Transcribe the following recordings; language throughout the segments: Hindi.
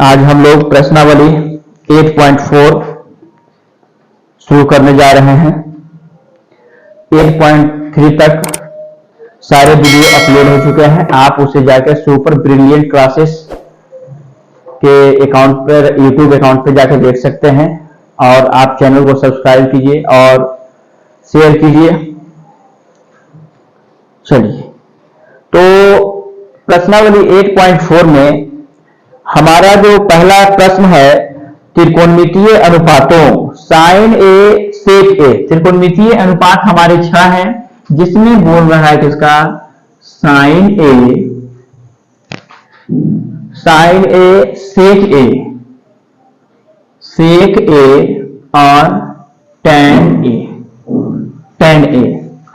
आज हम लोग प्रश्नावली 8.4 शुरू करने जा रहे हैं। 8.3 तक सारे वीडियो अपलोड हो चुके हैं। आप उसे जाकर सुपर ब्रिलियंट क्लासेस के अकाउंट पर, यूट्यूब अकाउंट पर जाकर देख सकते हैं। और आप चैनल को सब्सक्राइब कीजिए और शेयर कीजिए। चलिए, तो प्रश्नावली 8.4 में हमारा जो पहला प्रश्न है, त्रिकोणमितीय अनुपातों साइन ए सेक ए। त्रिकोणमितीय अनुपात हमारे 6 हैं, जिसमें बोल रहा है किसका, sign A sec A, sec A और टैन ए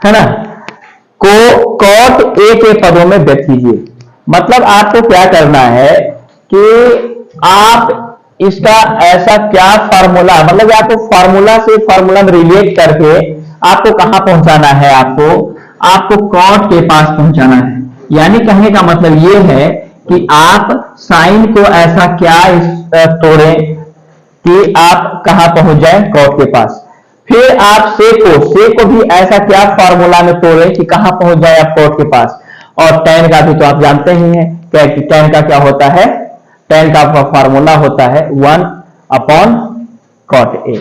है ना, को कॉट ए के पदों में व्यक्त कीजिए। मतलब आपको क्या करना है कि आप इसका ऐसा क्या फार्मूला, मतलब आपको फार्मूला से फार्मूला में रिलेट करके आपको कहां पहुंचाना है, आपको कॉट के पास पहुंचाना है। यानी कहने का मतलब ये है कि आप साइन को ऐसा क्या तोड़ें कि आप कहां पहुंच जाए, कॉट के पास। फिर आप सेक को भी ऐसा क्या फार्मूला में तोड़ें कि कहां पहुंच जाए आप कॉट के पास। और टैन का भी तो आप जानते ही हैं कि टैन का क्या होता है, टैन का फार्मूला होता है 1/cot A।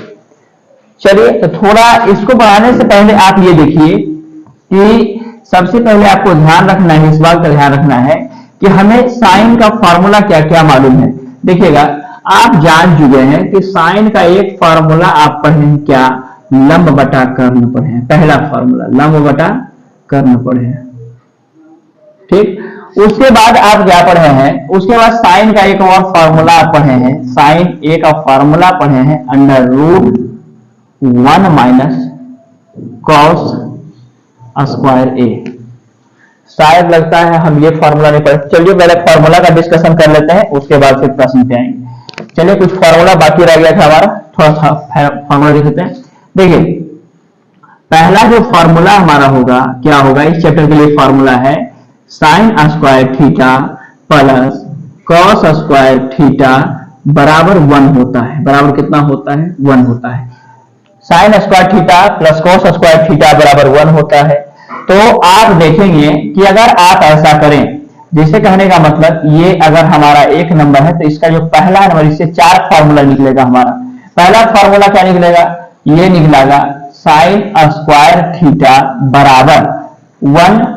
चलिए, तो थोड़ा इसको बढ़ाने से पहले आप ये देखिए कि सबसे पहले आपको ध्यान रखना है, इस बात का ध्यान रखना है कि हमें साइन का फार्मूला क्या क्या मालूम है। देखिएगा, आप जान चुके हैं कि साइन का एक फार्मूला आप पढ़े हैं, क्या, लंब बटा कर्ण पढ़े हैं। पहला फार्मूला लंब बटा कर्ण पढ़े हैं, ठीक। उसके बाद आप क्या पढ़े हैं, उसके बाद साइन का एक और फार्मूला आप पढ़े हैं, साइन ए का फार्मूला पढ़े हैं √1 - cos स्क्वायर ए। शायद लगता है हम ये फार्मूला नहीं पढ़े। चलिए पहले फार्मूला का डिस्कशन कर लेते हैं, उसके बाद फिर प्रश्न पे आएंगे। चलिए, कुछ फार्मूला बाकी रह गया था हमारा, थोड़ा सा फार्मूला देख लेते हैं। देखिए, पहला जो फार्मूला हमारा होगा, क्या होगा, इस चैप्टर के लिए फार्मूला है sign square theta plus cos square theta बराबर 1 होता है। बराबर कितना होता है, 1 होता है। Sign square theta plus cos square theta बराबर 1 होता है। तो आप देखेंगे कि अगर आप ऐसा करें, जिसे कहने का मतलब ये अगर हमारा एक नंबर है तो इसका जो पहला नंबर, इससे 4 फार्मूला निकलेगा हमारा। पहला फार्मूला क्या निकलेगा, ये निकलेगा साइन स्क्वायर थीटा बराबर 1,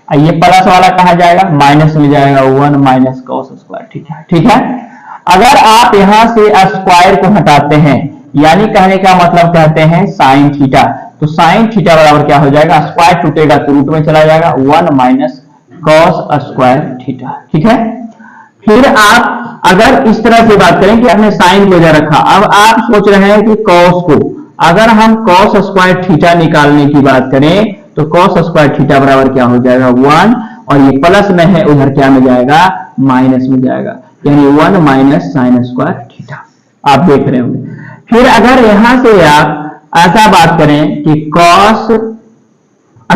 ये प्लस वाला कहा जाएगा, माइनस में जाएगा 1 - cos स्क्वायर थीटा। ठीक है। अगर आप यहां से स्क्वायर को हटाते हैं, यानी कहने का मतलब कहते हैं साइन थीटा, तो साइन थीटा बराबर क्या हो जाएगा, स्क्वायर टूटेगा तो रूट में चला जाएगा 1 - cos स्क्वायर थीटा। ठीक है। फिर आप अगर इस तरह से बात करें कि हमने साइन को इधर रखा, अब आप सोच रहे हैं कि कॉस को, अगर हम cos स्क्वायर थीटा निकालने की बात करें तो cos स्क्वायर थीटा बराबर क्या हो जाएगा 1, और ये प्लस में है, उधर क्या में जाएगा, माइनस में जाएगा, यानी 1 - sin स्क्वायर थीटा। आप देख रहे होंगे। फिर अगर यहां से आप ऐसा बात करें कि cos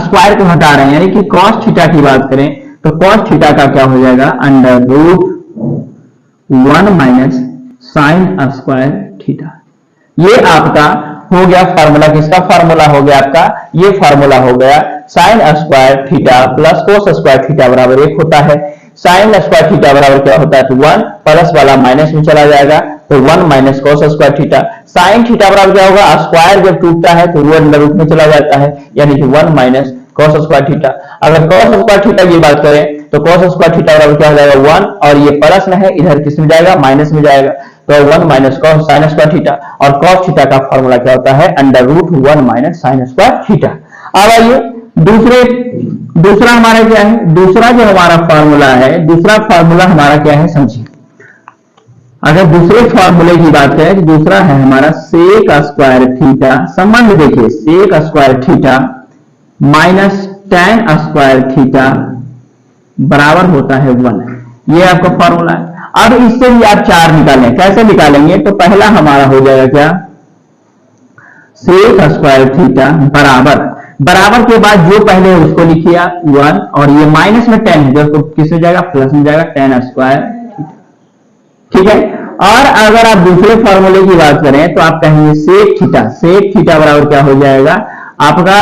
स्क्वायर को हटा रहे हैं, यानी कि cos थीटा की बात करें, तो cos थीटा का क्या हो जाएगा, √1 - sin स्क्वायर थीटा। ये आपका हो गया फार्मूला। किसका फार्मूला हो गया आपका, ये फार्मूला हो गया sign square theta plus cos square theta बराबर 1 होता है। साइन स्क्वायर थीटा बराबर क्या होता है, तो 1, प्लस वाला माइनस में चला जाएगा, तो 1 - cos square theta. Sine theta बराबर क्या होगा, स्क्वायर जब टूटता है तो वो अंडर रूट में चला जाता है, यानी कि 1 - cos स्क्वायर थीटा। अगर cos स्क्वायर थीटा की बात करें तो cos स्क्वायर थीटा बराबर क्या हो जाएगा 1, और ये प्लस में है, इधर किस में जाएगा, माइनस में जाएगा, तो 1 - cos sin स्क्वायर थीटा। और cos थीटा का फार्मूला क्या होता है, √1 - sin स्क्वायर थीटा। अब आइए दूसरा हमारा क्या है, दूसरा जो हमारा फार्मूला है, दूसरा फार्मूला हमारा क्या है समझिए। अगर दूसरे फार्मूले की बात करें तो दूसरा है हमारा सेक स्क्वायर थीटा। संबंध देखिए, sec square theta minus tan square theta बराबर होता है 1। ये आपका फार्मूला है। अब इससे भी आप 4 निकालें, कैसे निकालेंगे, तो पहला हमारा हो जाएगा क्या, सेक स्क्वायर थीटा बराबर के बाद जो पहले है उसको लिखिए 1, और ये माइनस में 10 है, जो किस में जाएगा, प्लस में जाएगा tan स्क्वायर थीटा। ठीक है। और अगर आप दूसरे फॉर्मूले की बात करें तो आप कहेंगे सेक थीटा बराबर क्या हो जाएगा आपका,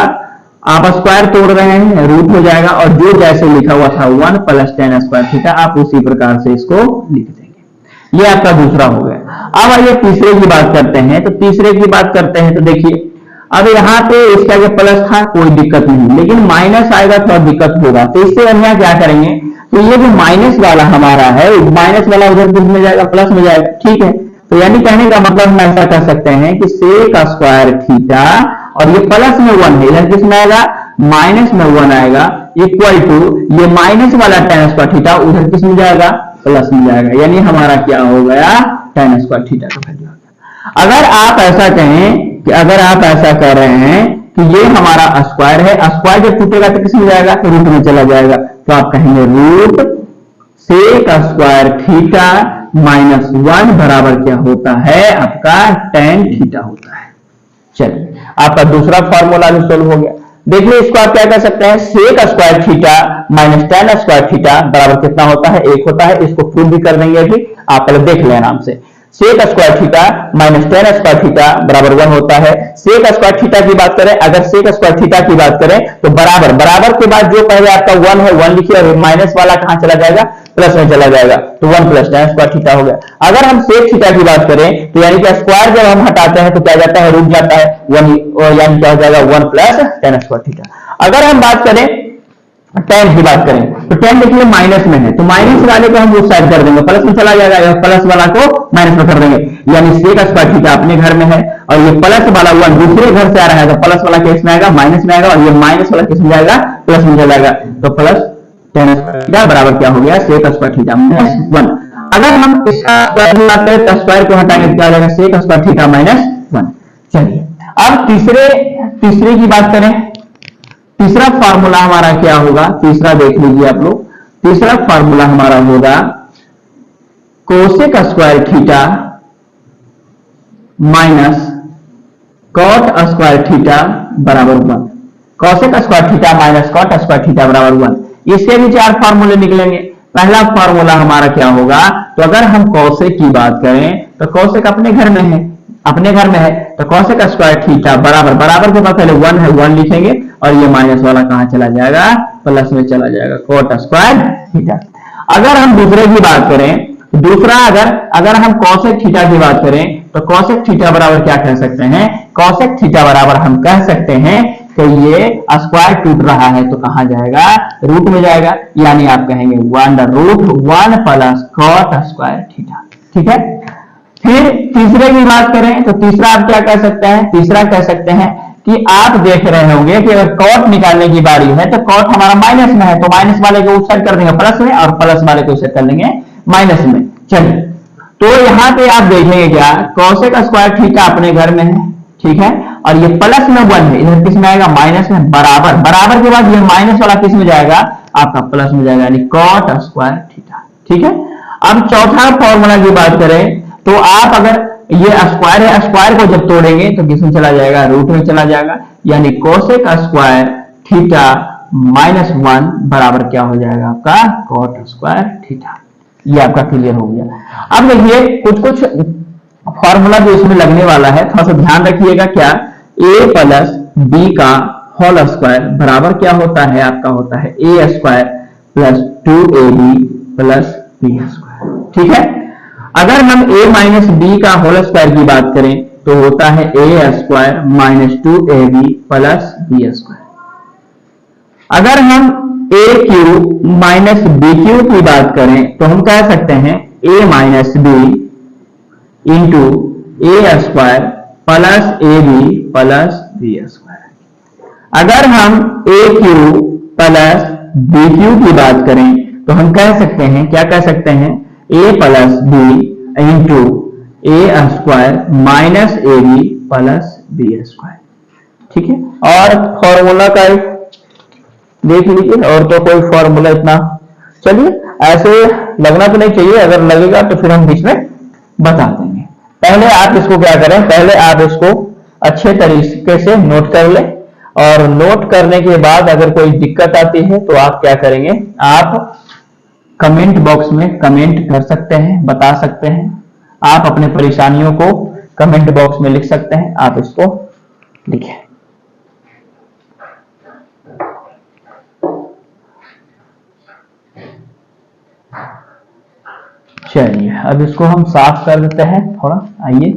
आप स्क्वायर तोड़ रहे हैं रूट हो जाएगा, और जो जैसे लिखा हुआ था 1 + tan स्क्वायर थीटा आप उसी प्रकार से इसको लिख देंगे। ये आपका दूसरा हो गया। अब आइए तीसरे की बात करते हैं। तो तीसरे की बात करते हैं तो देखिए अब यहाँ पे इसका जो प्लस था कोई दिक्कत नहीं, लेकिन माइनस आएगा तो दिक्कत होगा। तो इससे हम यहाँ क्या करेंगे, तो ये जो माइनस वाला हमारा है, माइनस वाला उधर किस में जाएगा, प्लस में जाएगा। ठीक है, तो यानी कहने का मतलब हम ऐसा कर सकते हैं कि सेक स्क्वायर थीटा, और ये प्लस में 1 है, इधर किस में आएगा, माइनस में 1 आएगा, इक्वल टू ये माइनस वाला tan स्क्वायर थीटा उधर किस में जाएगा, प्लस में जाएगा। यानी हमारा क्या हो गया, tan स्क्वायर थीटा का वैल्यू आ गया। अगर आप ऐसा कहें कि अगर आप ऐसा कर रहे हैं कि ये हमारा स्क्वायर है, स्क्वायर जब टूटेगा तो किस में जाएगा, रूट में चला जाएगा। तो आप कहेंगे रूट सेक स्क्वायर थीटा -1 बराबर क्या होता है, आपका tan थीटा होता है। चलिए आपका दूसरा फॉर्मूला भी सोल्व हो गया। देखिए इसको आप क्या कर सकते हैं, sec square theta -tan square theta बराबर कितना होता है, 1 होता है। इसको प्रूव भी कर देंगे अभी, आप पहले देख लें आराम से। Sec square theta -tan square theta बराबर 1 होता है। सेक स्क्वायर थीटा की बात करें, अगर सेक स्क्वायर थीटा की बात करें तो बराबर के बाद जो पहले आपका 1 है 1 लिखिए, और माइनस वाला कहां चला जाएगा, प्लस में चला जाएगा, तो 1 + tan स्क्वायर थीटा हो गया। अगर हम सेक थीटा की बात करें तो यानी कि स्क्वायर जब हम हटाते हैं तो क्या जाता है, रुक जाता है 1, यानी क्या हो जाएगा 1 + tan स्क्वायर थीटा। अगर हम बात करें tan की बात करें तो tan देखिए माइनस में है, तो माइनस वाले को हम उस साइड कर देंगे, प्लस में चला जाएगा, या प्लस वाला को माइनस में कर देंगे। यानी सेक स्क्वायर थीटा अपने घर में है, और ये प्लस वाला 1 दूसरे घर से आ रहा है, तो प्लस वाला किस में आएगा, माइनस में आएगा, और ये माइनस वाला किस में जाएगा, प्लस में चला जाएगा। तो प्लस tan स्क्वायर थीटा बराबर क्या हो गया, सेक स्क्वायर थीटा -1। अगर हम इसका बात करें तो स्क्वायर को हटाएंगे तो क्या हो जाएगा, सेक स्क्वायर थीटा -1। चलिए अब तीसरे की बात करें, तीसरा फार्मूला हमारा क्या होगा, तीसरा देख लीजिए आप लोग। तीसरा फार्मूला हमारा होगा cosec square theta -cot square theta बराबर 1। Cosec square theta -cot square theta बराबर 1। इससे भी 4 फार्मूले निकलेंगे। पहला फार्मूला हमारा क्या होगा, तो अगर हम कोसेक की बात करें तो कोसेक अपने घर में है, तो कोसेक स्क्वायर थीटा बराबर के बाद पहले 1 है 1 लिखेंगे, और ये माइनस वाला कहां चला जाएगा, प्लस में चला जाएगा, cot स्क्वायर थीटा। अगर हम दूसरे की बात करें, दूसरा अगर हम कोसेक थीटा की बात करें तो कोसेक थीटा बराबर क्या कह सकते हैं, कोसेक थीटा बराबर हम कह सकते हैं कि ये स्क्वायर टूट रहा है तो कहां जाएगा, रूट में जाएगा। यानी आप कहेंगे 1√1 + cot स्क्वायर थीटा। ठीक है, फिर तीसरे की बात करें तो तीसरा आप क्या कह सकते हैं, तीसरा कह सकते हैं कि आप देख रहे होंगे कि अगर cot निकालने की बारी है तो cot हमारा माइनस में है, तो माइनस वाले को उस साइड कर देंगे प्लस में, और प्लस वाले को उस साइड कर देंगे माइनस में। चलिए तो यहाँ पे आप देखेंगे क्या, कोसेक स्क्वायर थीटा अपने घर में है, ठीक है, और ये प्लस में 1 है, इधर किस में आएगा, माइनस में। बराबर के बाद ये माइनस वाला किस में जाएगा, आपका प्लस में जाएगा, यानी cot स्क्वायर थीटा। ठीक है, अब चौथा फॉर्मूला की बात करें तो आप अगर ये स्क्वायर है, स्क्वायर को जब तोड़ेंगे तो किस में चला जाएगा, रूट में चला जाएगा। यानी कोसेक स्क्वायर थीटा -1 बराबर क्या हो जाएगा, आपका cot स्क्वायर थीटा। ये आपका क्लियर हो गया। अब देखिए कुछ फॉर्मूला जो इसमें लगने वाला है, थोड़ा सा ध्यान रखिएगा। क्या, a + b का होल स्क्वायर बराबर क्या होता है, आपका होता है a² + 2ab + b²। ठीक है, अगर हम a - b का होल स्क्वायर की बात करें तो होता है a² - 2ab + b²। अगर हम a³ - b³ की बात करें तो हम कह सकते हैं a - b * a² + ab + b²। अगर हम a³ + b³ की बात करें तो हम कह सकते हैं, क्या कह सकते हैं, a + b * a² - ab + b²। ठीक है, और फॉर्मूला का देख लीजिए, और तो कोई फॉर्मूला इतना, चलिए ऐसे लगना तो नहीं चाहिए, अगर लगेगा तो फिर हम बीच में बता देंगे। पहले आप इसको क्या करें, पहले आप इसको अच्छे तरीके से नोट कर लें, और नोट करने के बाद अगर कोई दिक्कत आती है तो आप क्या करेंगे, आप कमेंट बॉक्स में कमेंट कर सकते हैं, बता सकते हैं। आप अपने परेशानियों को कमेंट बॉक्स में लिख सकते हैं, आप इसको लिखें। चलिए अब इसको हम साफ कर देते हैं थोड़ा, आइए।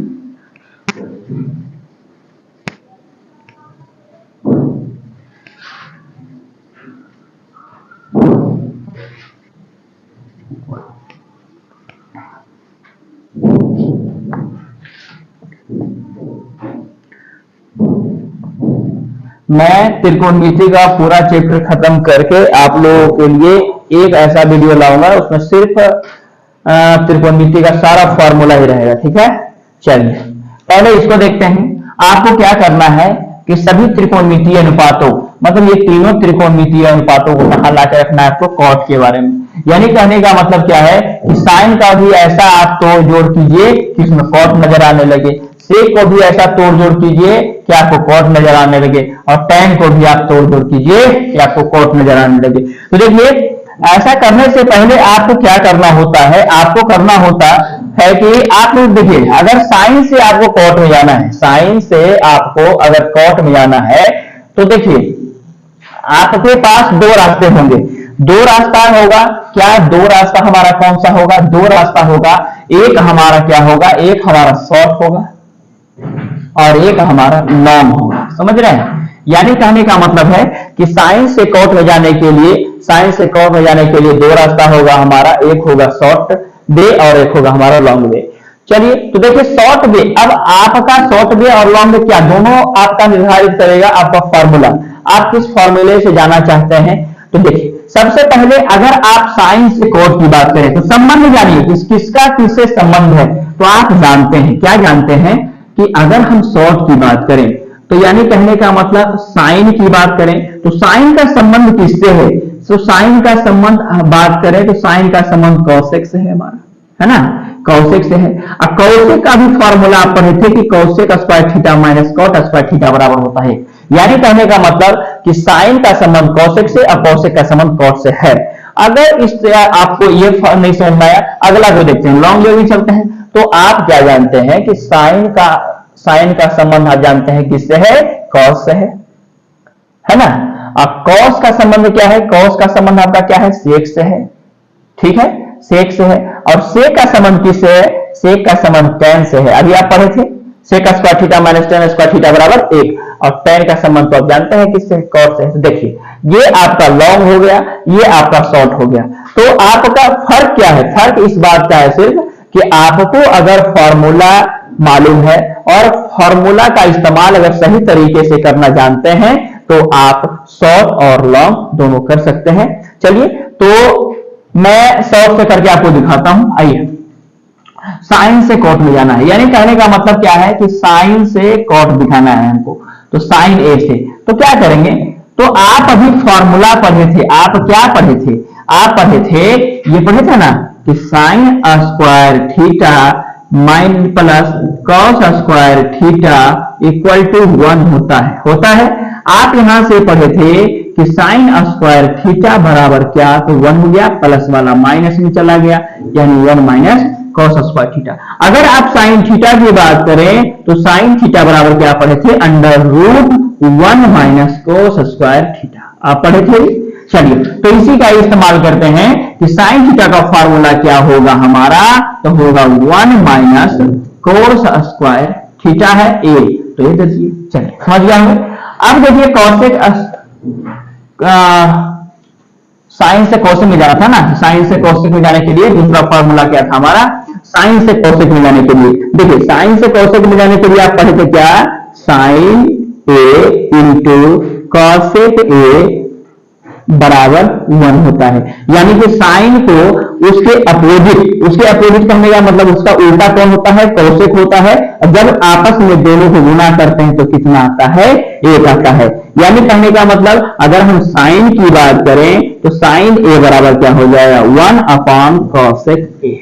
मैं त्रिकोणमिति का पूरा चैप्टर खत्म करके आप लोगों के लिए एक ऐसा वीडियो लाऊंगा, उसमें सिर्फ त्रिकोणमिति का सारा फॉर्मूला ही रहेगा, ठीक है। चलिए पहले इसको देखते हैं। आपको क्या करना है कि सभी त्रिकोणमितीय अनुपातों, मतलब ये तीनों त्रिकोणमितीय अनुपातों को कहां लाकर रखना है आपको, कॉट के बारे में। यानी कहने का मतलब क्या है कि साइन का भी ऐसा आप तोड़ जोड़ कीजिए कि इसमें कॉट नजर आने लगे, सेक को भी ऐसा तोड़ जोड़ कीजिए कि आपको कॉट नजर आने लगे, और टैन को भी आप तोड़ जोड़ कीजिए कि आपको कॉट नजर आने लगे। तो देखिए ऐसा करने से पहले आपको क्या करना होता है, आपको करना होता है कि आप लोग देखिए, अगर साइन से आपको कॉट में जाना है, साइन से आपको अगर कॉट में जाना है तो देखिए आपके पास दो रास्ते होंगे। दो रास्ता होगा क्या, दो रास्ता हमारा कौन सा होगा, दो रास्ता होगा। एक हमारा क्या होगा, एक हमारा शॉर्ट होगा और एक हमारा लॉन्ग होगा, समझ रहे हैं। यानी कहने का मतलब है कि साइन से कॉट में जाने के लिए, साइन से कॉट में जाने के लिए दो रास्ता होगा हमारा, एक होगा शॉर्ट वे और एक होगा हमारा लॉन्ग वे। चलिए तो देखिए शॉर्ट वे, अब आपका शॉर्ट वे और लॉन्ग वे क्या, दोनों आपका निर्धारित करेगा आपका फॉर्मूला। आप किस फॉर्मूले से जाना चाहते हैं, तो देखिए सबसे पहले अगर आप साइन से कॉट की बात करें तो संबंध जानिए किसका किससे संबंध है। तो आप जानते हैं, क्या जानते हैं कि अगर हम शॉर्ट की बात करें तो यानी कहने का मतलब साइन की बात करें तो साइन का संबंध किससे है, तो साइन का संबंध बात करें तो साइन का संबंध कॉसेक से है हमारा, है ना, कॉसेक से है। अब कॉसेक का भी फॉर्मूला आप पढ़े थे कि cosec square theta minus cot square theta बराबर होता है। यानी कहने का मतलब कि साइन का संबंध कॉसेक से और कॉसेक का संबंध कॉट से है। अगर इससे आपको ये नहीं समझ में आया, अगला जो देखते हैं लॉन्ग वे भी चलते हैं। तो आप क्या जानते हैं कि साइन का संबंध आप जानते हैं किससे है, कॉस से है ना। अब कॉस का संबंध क्या है, कॉस का संबंध आपका क्या है, सेक से है, ठीक है, सेक से है। और सेक का संबंध किससे है, सेक का संबंध टैन से है। अभी आप पढ़े थे sec square theta minus tan square theta बराबर 1, और टैन का संबंध तो आप जानते हैं किससे, कॉट से। तो देखिए ये आपका लॉन्ग हो गया, ये आपका शॉर्ट हो गया। तो आपका फर्क क्या है, फर्क इस बात का है सिर्फ कि आपको अगर फॉर्मूला मालूम है और फॉर्मूला का इस्तेमाल अगर सही तरीके से करना जानते हैं तो आप शॉर्ट और लॉन्ग दोनों कर सकते हैं। चलिए तो मैं शॉर्ट से करके आपको दिखाता हूं, आइए। साइन से कॉट में जाना है, यानी कहने का मतलब क्या है कि साइन से कॉट दिखाना है हमको, तो साइन ए से। तो क्या करेंगे, तो आप अभी फॉर्मूला पढ़े थे, आप क्या पढ़े थे, आप पढ़े थे, ये पढ़े थे ना कि साइन स्क्वायर थीटा माइन plus cos square theta equal to 1 होता है। आप यहां से पढ़े थे कि साइन स्क्वायर थीटा बराबर क्या, तो 1 हो गया, प्लस वाला माइनस में चला गया, यानी 1 माइनस कॉस स्क्वायर थीटा। अगर आप साइन थीटा की बात करें तो साइन थीटा बराबर क्या पढ़े थे, under root 1 minus cos square theta आप पढ़े थे। चलिए तो इसी का इस्तेमाल करते हैं कि साइन थीटा का फॉर्मूला क्या होगा हमारा, तो होगा 1 माइनस कोस स्क्वायर थीटा है ए, तो ये दे दिए। चलिए समझ गया हमें। अब देखिए कॉसेक साइन से कॉसेक में जाना था ना, साइन से कॉसेक में जाने के लिए दूसरा फॉर्मूला क्या था हमारा, साइन से कॉसेक में जाने के लिए। देखिए साइन से कॉसेक में जाने के लिए आप पढ़े थे क्या, sine A into cosec A बराबर 1 होता है। यानी कि साइन को उसके अपोजिट करने का मतलब उसका उल्टा कौन होता है, कौशिक होता है। जब आपस में दोनों को गुना करते हैं तो कितना आता है, 1 आता है। यानी कहने का मतलब अगर हम साइन की बात करें तो साइन ए बराबर क्या हो जाएगा, 1 अपॉन कॉसेक ए,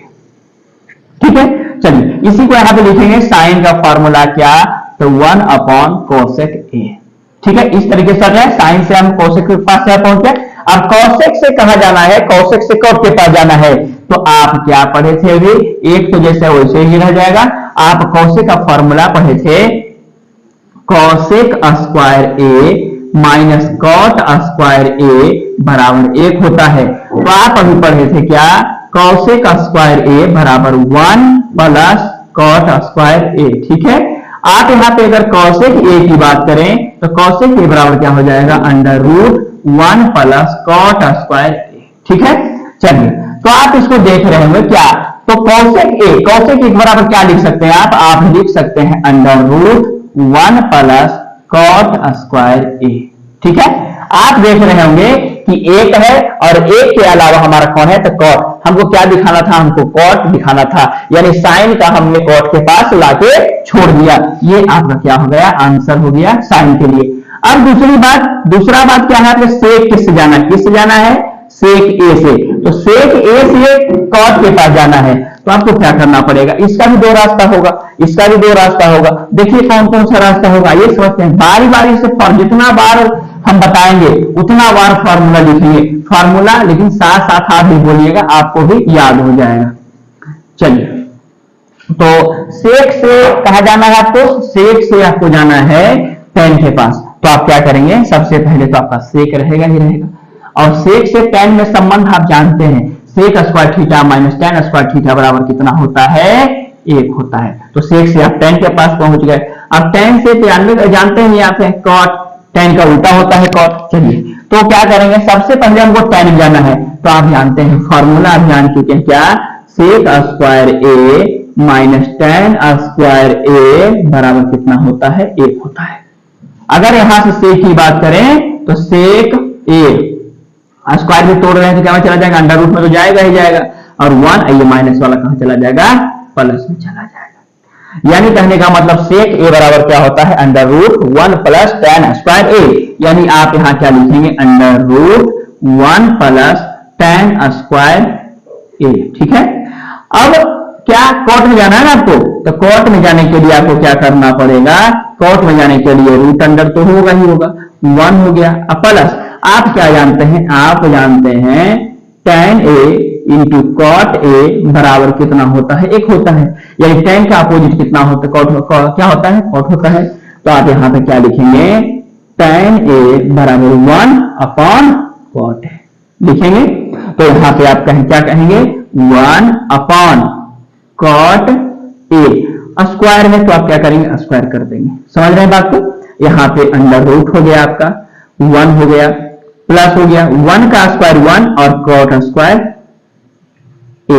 ठीक है। चलिए इसी को यहां पे लिखेंगे, साइन का फॉर्मूला क्या, तो 1 अपॉन कॉसेक ए, ठीक है। इस तरीके से साइन से हम कॉसेक के पास पहुंच गए। अब कौशिक से कहा जाना है, कौशिक से कॉट के पास जाना है, तो आप क्या पढ़े थे अभी, एक तो जैसे वैसे ही रह जाएगा। आप कौशिक का फॉर्मूला पढ़े थे, कौशिक स्क्वायर ए माइनस कॉट स्क्वायर ए बराबर 1 होता है। तो आप अभी पढ़े थे क्या, कौशिक स्क्वायर ए बराबर 1 प्लस कॉट स्क्वायर ए। ठीक है, आप यहाँ पे अगर कौशिक ए की बात करें तो कौशिक ए बराबर क्या हो जाएगा, under root 1 plus cot square A. ठीक है, चलिए तो आप इसको देख रहे होंगे क्या, तो कौशिक ए बराबर क्या लिख सकते हैं आप लिख सकते हैं under root 1 plus cot square A. ठीक है, आप देख रहे होंगे कि एक है और एक के अलावा हमारा कौन है, तो कॉट। हमको क्या दिखाना था, हमको कॉट दिखाना था, यानी साइन का हमने कॉट के पास लाके छोड़ दिया। ये आपका क्या हो गया, आंसर हो गया साइन के लिए। अब दूसरा बात क्या है, सेक किससे जाना है, किससे जाना है, सेक ए से। तो सेक ए से कॉट के पास जाना है, तो आपको क्या करना पड़ेगा, इसका भी 2 रास्ता होगा, इसका भी 2 रास्ता होगा। देखिए कौन कौन सा रास्ता होगा, ये समझते हैं। बारी बारी से जितना बार हम बताएंगे उतना बार फॉर्मूला लिखेंगे, फॉर्मूला लेकिन साथ साथ आप भी बोलिएगा, आपको भी याद हो जाएगा। चलिए, तो सेक से कहा जाना है आपको, सेक से आपको जाना है tan के पास। तो आप क्या करेंगे, सबसे पहले तो आपका सेक रहेगा ही रहेगा, और सेक से tan में संबंध आप जानते हैं, sec square theta minus tan square theta बराबर कितना होता है, 1 होता है। तो सेक से आप tan के पास पहुंच गए। अब tan से जानते हैं आप कॉट, tan का उल्टा होता है कॉट। चलिए तो क्या करेंगे, सबसे पहले हमको tan जाना है, तो आप जानते हैं फॉर्मूला, आप जान चुके हैं क्या, सेक स्क्वायर ए माइनस tan स्क्वायर ए बराबर कितना होता है, 1 होता है। अगर यहां से सेक की बात करें तो सेक ए स्क्वायर में तोड़ रहे हैं तो क्या में चला जाएगा, अंडर रूट में तो जाएगा ही जाएगा, और 1 ये माइनस वाला कहां चला जाएगा, प्लस में चला जाएगा। यानी कहने का मतलब सेक ए बराबर क्या होता है, under root 1 plus tan square A. यानी आप यहां क्या लिखेंगे, under root 1 plus tan square A. ठीक है, अब क्या कॉट में जाना है ना आपको, तो कॉट में जाने के लिए आपको क्या करना पड़ेगा, कॉट में जाने के लिए रूट अंडर तो होगा ही होगा, 1 हो गया, प्लस आप क्या जानते हैं, आप जानते हैं tan a into cot A बराबर कितना होता है, 1 होता है। यानी tan का अपोजिट कितना होता है, कॉट क्या होता है, कॉट होता है। तो आप यहाँ पे क्या लिखेंगे, tan a बराबर 1 अपॉन कॉट लिखेंगे। तो यहाँ पे आप क्या कहेंगे, 1 अपॉन कॉट ए। स्क्वायर है तो आप क्या करेंगे, स्क्वायर कर देंगे। समझ रहे हैं बात को, यहाँ पे अंडर रूट हो गया आपका, 1 हो गया, प्लस हो गया 1 का स्क्वायर 1 और कॉट स्क्वायर ए।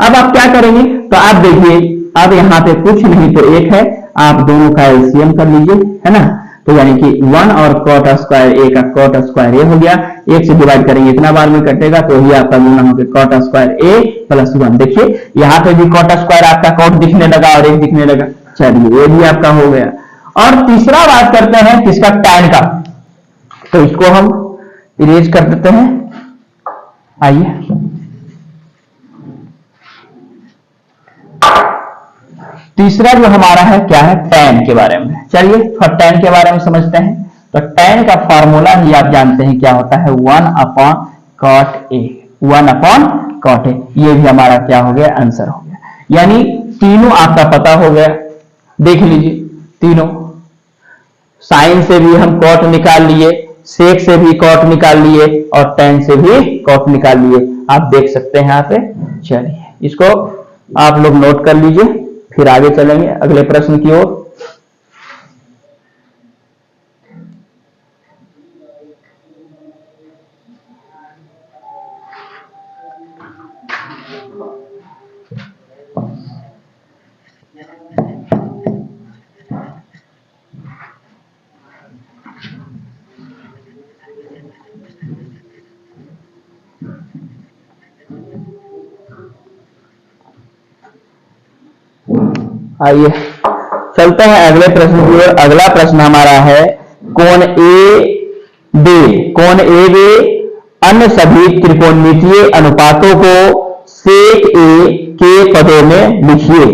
अब आप क्या करेंगे, तो आप देखिए अब यहाँ पे कुछ नहीं तो 1 है, आप दोनों का एलसीएम कर लीजिए, है ना। तो यानी कि 1 और कॉट स्क्वायर ए का कॉट स्क्वायर ए हो गया, 1 से डिवाइड करेंगे इतना बार में कटेगा, तो ही आपका गुना हो गया कॉट स्क्वायर ए प्लस 1। देखिए यहाँ पे भी कॉट स्क्वायर आपका कॉट दिखने लगा और 1 दिखने लगा। चलिए ये भी आपका हो गया। और तीसरा बात करते हैं किसका, tan का। तो इसको हम इरेज कर देते हैं, आइए तीसरा जो हमारा है क्या है, tan के बारे में। चलिए tan के बारे में समझते हैं। तो tan का फॉर्मूला ही आप जानते हैं क्या होता है, 1 upon cot A, 1 upon cot A. ये भी हमारा क्या हो गया, आंसर हो गया। यानी तीनों आपका पता हो गया, देख लीजिए तीनों, साइन से भी हम कॉट निकाल लिए, सेक से भी कॉट निकाल लिए और tan से भी कॉट निकाल लिए, आप देख सकते हैं यहाँ पे। चलिए इसको आप लोग नोट कर लीजिए, फिर आगे चलेंगे अगले प्रश्न की ओर। आइए चलते हैं अगले प्रश्न की ओर। अगला प्रश्न हमारा है, कोण ए बे अन्य सभी त्रिकोणमितीय अनुपातों को सेक ए के पदों में लिखिए।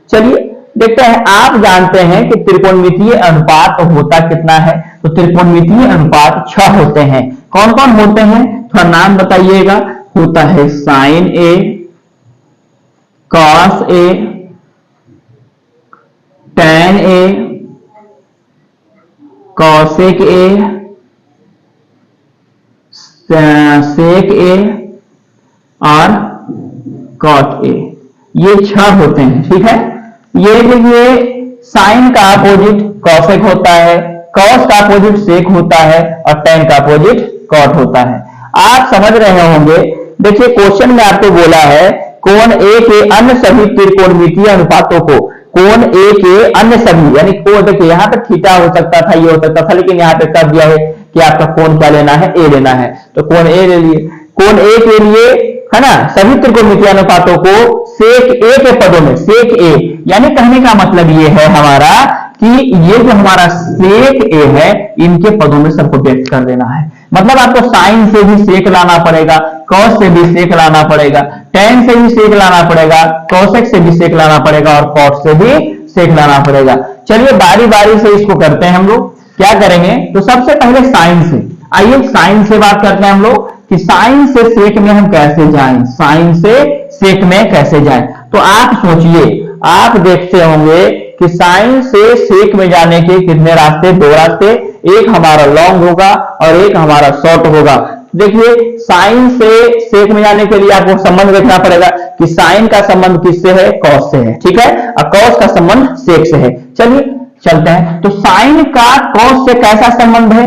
चलिए देखते हैं, आप जानते हैं कि त्रिकोणमितीय अनुपात होता कितना है, तो त्रिकोणमितीय अनुपात 6 होते हैं। कौन कौन होते हैं, थोड़ा नाम बताइएगा। होता है sine A, cos A, tan A, cosec A, sec A और कॉट ए। ये 6 होते हैं, ठीक है। ये देखिए साइन का अपोजिट कॉसेक होता है, कॉस का अपोजिट सेक होता है और टैन का अपोजिट कॉट होता है। आप समझ रहे होंगे। देखिए क्वेश्चन में आपको बोला है कोण ए के अन्य सभी त्रिकोणमितीय अनुपातों को, कोण ए के अन्य सभी, यानी कोण, देखिए यहाँ पे थीटा हो सकता था, ये हो सकता था, लेकिन यहाँ पे कर दिया है कि आपका कोण क्या लेना है, ए लेना है, तो कोण ए ले लिए। कोण ए के लिए, है ना, सभी त्रिकोणमितीय अनुपातों को सेक ए के पदों में, सेक ए, यानी कहने का मतलब ये है हमारा कि ये जो हमारा सेक ए है, इनके पदों में सबको व्यक्त कर देना है। मतलब आपको साइन से भी सेक लाना पड़ेगा, कॉस से भी सेक लाना पड़ेगा, टैन से भी सेक लाना पड़ेगा, कॉसेक से भी सेक लाना पड़ेगा और कॉट से भी सेक लाना पड़ेगा। चलिए बारी बारी से इसको करते हैं हम लोग। क्या करेंगे, तो सबसे पहले साइन से, आइए साइन से बात करते हैं हम लोग कि साइन से सेक में हम कैसे जाएं, साइन से सेक में कैसे जाएं। तो आप सोचिए, आप देखते होंगे कि साइन से सेक में जाने के कितने रास्ते, 2 रास्ते, एक हमारा लॉन्ग होगा और एक हमारा शॉर्ट होगा। देखिए साइन से सेक में जाने के लिए आपको संबंध देखना पड़ेगा कि साइन का संबंध किससे है, कॉस से है, ठीक है, और कॉस का संबंध सेक से है। चलिए चलते हैं। तो साइन का कॉस से कैसा संबंध है,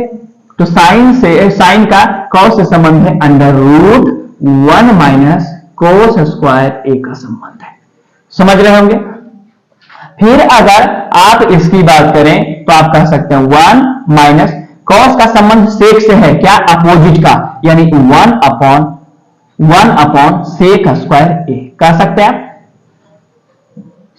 तो साइन का कॉस से संबंध है √1 माइनस कोस स्क्वायर ए का संबंध है। समझ रहे होंगे। फिर अगर आप इसकी बात करें तो आप कह सकते हैं 1 माइनस कॉस का संबंध सेक से है, क्या, अपोजिट का, यानी 1 अपॉन सेक स्क्वायर ए कह सकते हैं आप,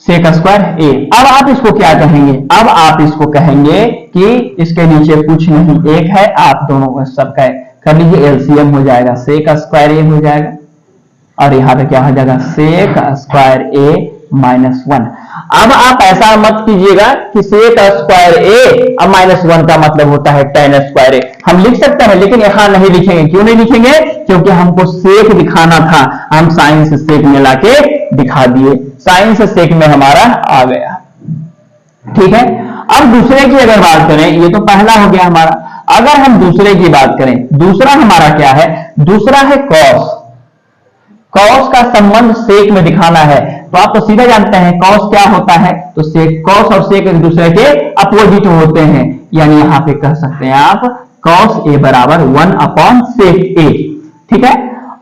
सेक स्क्वायर ए। अब आप इसको क्या कहेंगे, अब आप इसको कहेंगे कि इसके नीचे कुछ नहीं, एक है, आप दोनों सबका कर लीजिए, एलसीएम हो जाएगा, सेक स्क्वायर ए हो जाएगा और यहाँ पे क्या हो जाएगा, सेक स्क्वायर ए -1। अब आप ऐसा मत कीजिएगा कि सेक स्क्वायर ए और -1 का मतलब होता है tan स्क्वायर ए। हम लिख सकते हैं लेकिन यहां नहीं लिखेंगे। क्यों नहीं लिखेंगे, क्योंकि हमको सेक दिखाना था, हम साइन से सेक में लाके दिखा दिए, साइन से सेक में हमारा आ गया, ठीक है। अब दूसरे की अगर बात करें, ये तो पहला हो गया हमारा। अगर हम दूसरे की बात करें, दूसरा हमारा क्या है, दूसरा है कॉस। कॉस का संबंध सेक में दिखाना है, तो आप तो सीधा जानते हैं कॉस क्या होता है, तो सेक, कॉस और सेक एक दूसरे के अपोजिट होते हैं, यानी यहां पे कह सकते हैं आप कॉस ए बराबर 1 अपॉन सेक ए, ठीक है।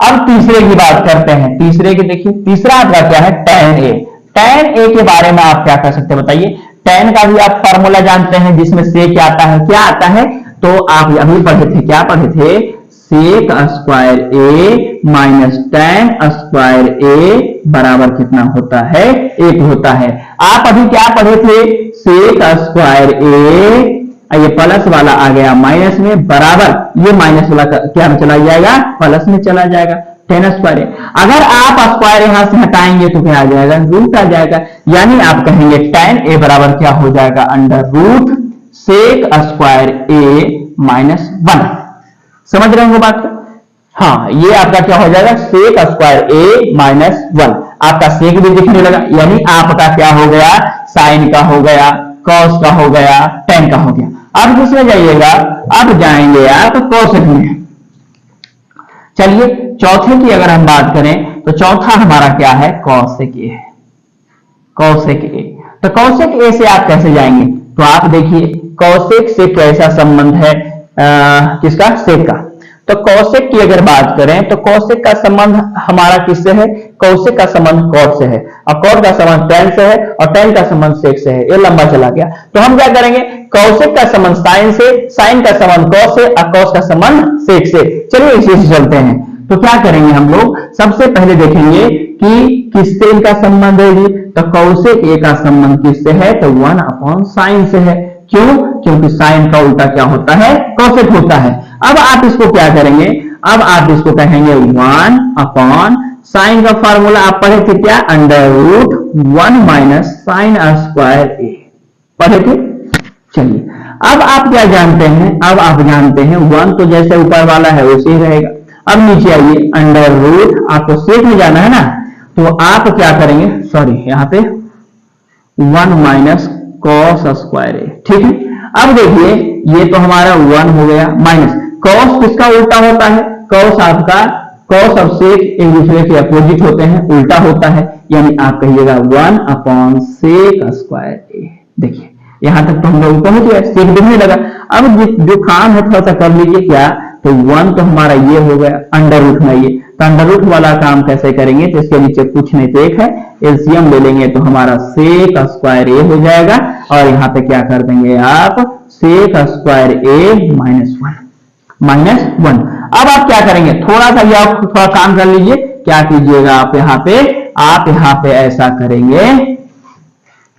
अब तीसरे की बात करते हैं। तीसरे की देखिए, तीसरा आपका क्या है, tan ए। tan ए के बारे में आप क्या कर सकते हैं बताइए। tan का भी आप फॉर्मूला जानते हैं जिसमें सेक आता है, क्या आता है, तो आप अभी पढ़े थे, क्या पढ़े थे, सेक स्क्वायर ए माइनस tan स्क्वायर ए बराबर कितना होता है, 1 होता है। आप अभी क्या पढ़े थे, सेक स्क्वायर ए, ये प्लस वाला आ गया माइनस में, बराबर ये माइनस वाला क्या में चला जाएगा, प्लस में चला जाएगा, tan स्क्वायर ए। अगर आप स्क्वायर यहां से हटाएंगे तो क्या आ जाएगा, रूट आ जाएगा, यानी आप कहेंगे tan ए बराबर क्या हो जाएगा, √ सेक स्क्वायर ए -1। समझ रहे होंगे बात। हाँ, ये आपका क्या हो जाएगा, सेक स्क्वायर ए -1। आपका सेक भी दिखने लगा, यानी आपका क्या हो गया, साइन का हो गया, कॉस का हो गया, tan का हो गया। अब किसमें जाइएगा, अब जाएंगे आप कोसेक में। चलिए चौथे की अगर हम बात करें तो चौथा हमारा क्या है, कॉसेक ए है, कॉसेक ए। तो कॉसेक ए से आप कैसे जाएंगे, तो आप देखिए कॉसेक से कैसा संबंध है, किसका, सेक का। तो कॉसेक की अगर बात करें तो कॉसेक का संबंध हमारा किससे है, कॉसेक का संबंध कॉट से है और कॉट का संबंध tan से है और tan का संबंध सेक से है। ये लंबा चला गया, तो हम क्या करेंगे, कॉसेक का संबंध साइन से, साइन का संबंध कॉस से और कॉस का संबंध सेक से। चलिए इसी से चलते हैं। तो क्या करेंगे हम लोग, सबसे पहले देखेंगे कि किससे इनका संबंध है जी, तो कॉसेक ए का संबंध किससे है, तो 1 अपॉन साइन से है। क्यों, क्योंकि साइन का उल्टा क्या होता है, कॉसेक होता है। अब आप इसको क्या करेंगे, अब आप इसको कहेंगे 1 अपॉन साइन का फॉर्मूला आप पढ़े थे क्या, √1 माइनस साइन स्क्वायर ए पढ़े थे। चलिए अब आप क्या जानते हैं, अब आप जानते हैं 1 तो जैसे ऊपर वाला है वैसे ही रहेगा। अब नीचे आइए, अंडर रूट, आपको सेक में जाना है ना, तो आप क्या करेंगे, सॉरी यहाँ पे 1 माइनस कॉस स्क्वायर ए, ठीक है। अब देखिए ये तो हमारा 1 हो गया, माइनस कॉस किसका उल्टा होता है, कॉस आपका, कॉस और सेक एक दूसरे के अपोजिट होते हैं, उल्टा होता है, यानी आप कहिएगा 1 अपॉन सेक स्क्वायर ए। देखिए यहां तक तो हम लोग पहुंच गए, सेक दिखने लगा। अब जो काम है थोड़ा सा कर लीजिए, क्या, तो 1 तो हमारा ये हो गया, अंडर रूट में ये, तो अंडर रूट वाला काम कैसे करेंगे, तो इसके नीचे कुछ नहीं तो एक है, एलसीएम ले लेंगे तो हमारा सेक स्क्वायर ए हो जाएगा, और यहाँ पे क्या कर देंगे आप, सेक स्क्वायर ए माइनस 1। अब आप क्या करेंगे, थोड़ा सा ये थोड़ा काम कर लीजिए, क्या कीजिएगा आप यहाँ पे ऐसा करेंगे,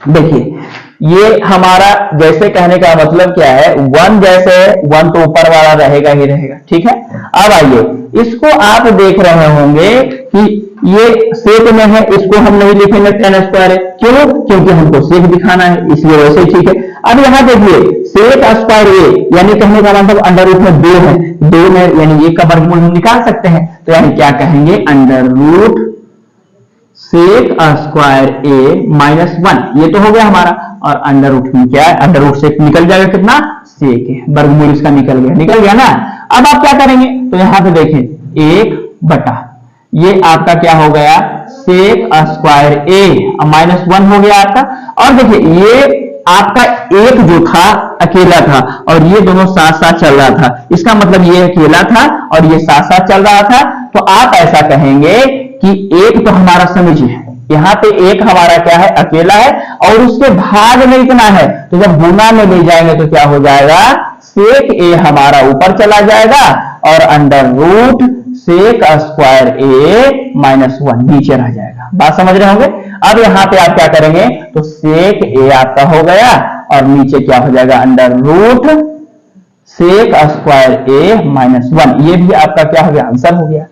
देखिए ये हमारा जैसे कहने का मतलब क्या है, 1 जैसे 1 तो ऊपर वाला रहेगा ही रहेगा, ठीक है। अब आइए इसको आप देख रहे होंगे कि ये सेक में है, इसको हम नहीं लिखेंगे tan स्क्वायर है, क्यों, क्योंकि हमको सेक दिखाना है, इसलिए वैसे ही ठीक है। अब यहाँ देखिए सेक स्क्वायर ए, यानी कहने का मतलब अंडर रूट में 2 है, 2 में यानी ये का वर्गमूल हम निकाल सकते हैं, तो यानी क्या कहेंगे, अंडर रूट सेक स्क्वायर ए माइनस 1, ये तो हो गया हमारा, और अंडर रूट में क्या है, अंडर रूट से निकल जाएगा कितना, सेक है, वर्गमूल इसका निकल गया ना। अब आप क्या करेंगे, तो यहां पे देखें 1 बटा ये आपका क्या हो गया, सेक स्क्वायर ए माइनस 1 हो गया आपका, और देखिए ये आपका एक जो था अकेला था, और ये दोनों साथ साथ चल रहा था, इसका मतलब ये अकेला था और ये साथ साथ चल रहा था, तो आप ऐसा कहेंगे कि एक तो हमारा समझिए यहाँ पे एक हमारा क्या है, अकेला है, और उसके भाग में इतना है, तो जब गुना में ले जाएंगे तो क्या हो जाएगा, सेक ए हमारा ऊपर चला जाएगा, और अंडर रूट सेक स्क्वायर ए माइनस 1 नीचे रह जाएगा। बात समझ रहे होंगे। अब यहाँ पे आप क्या करेंगे, तो सेक ए आपका हो गया, और नीचे क्या हो जाएगा, अंडर रूट सेक स्क्वायर ए माइनस 1, ये भी आपका क्या हो गया, आंसर हो गया।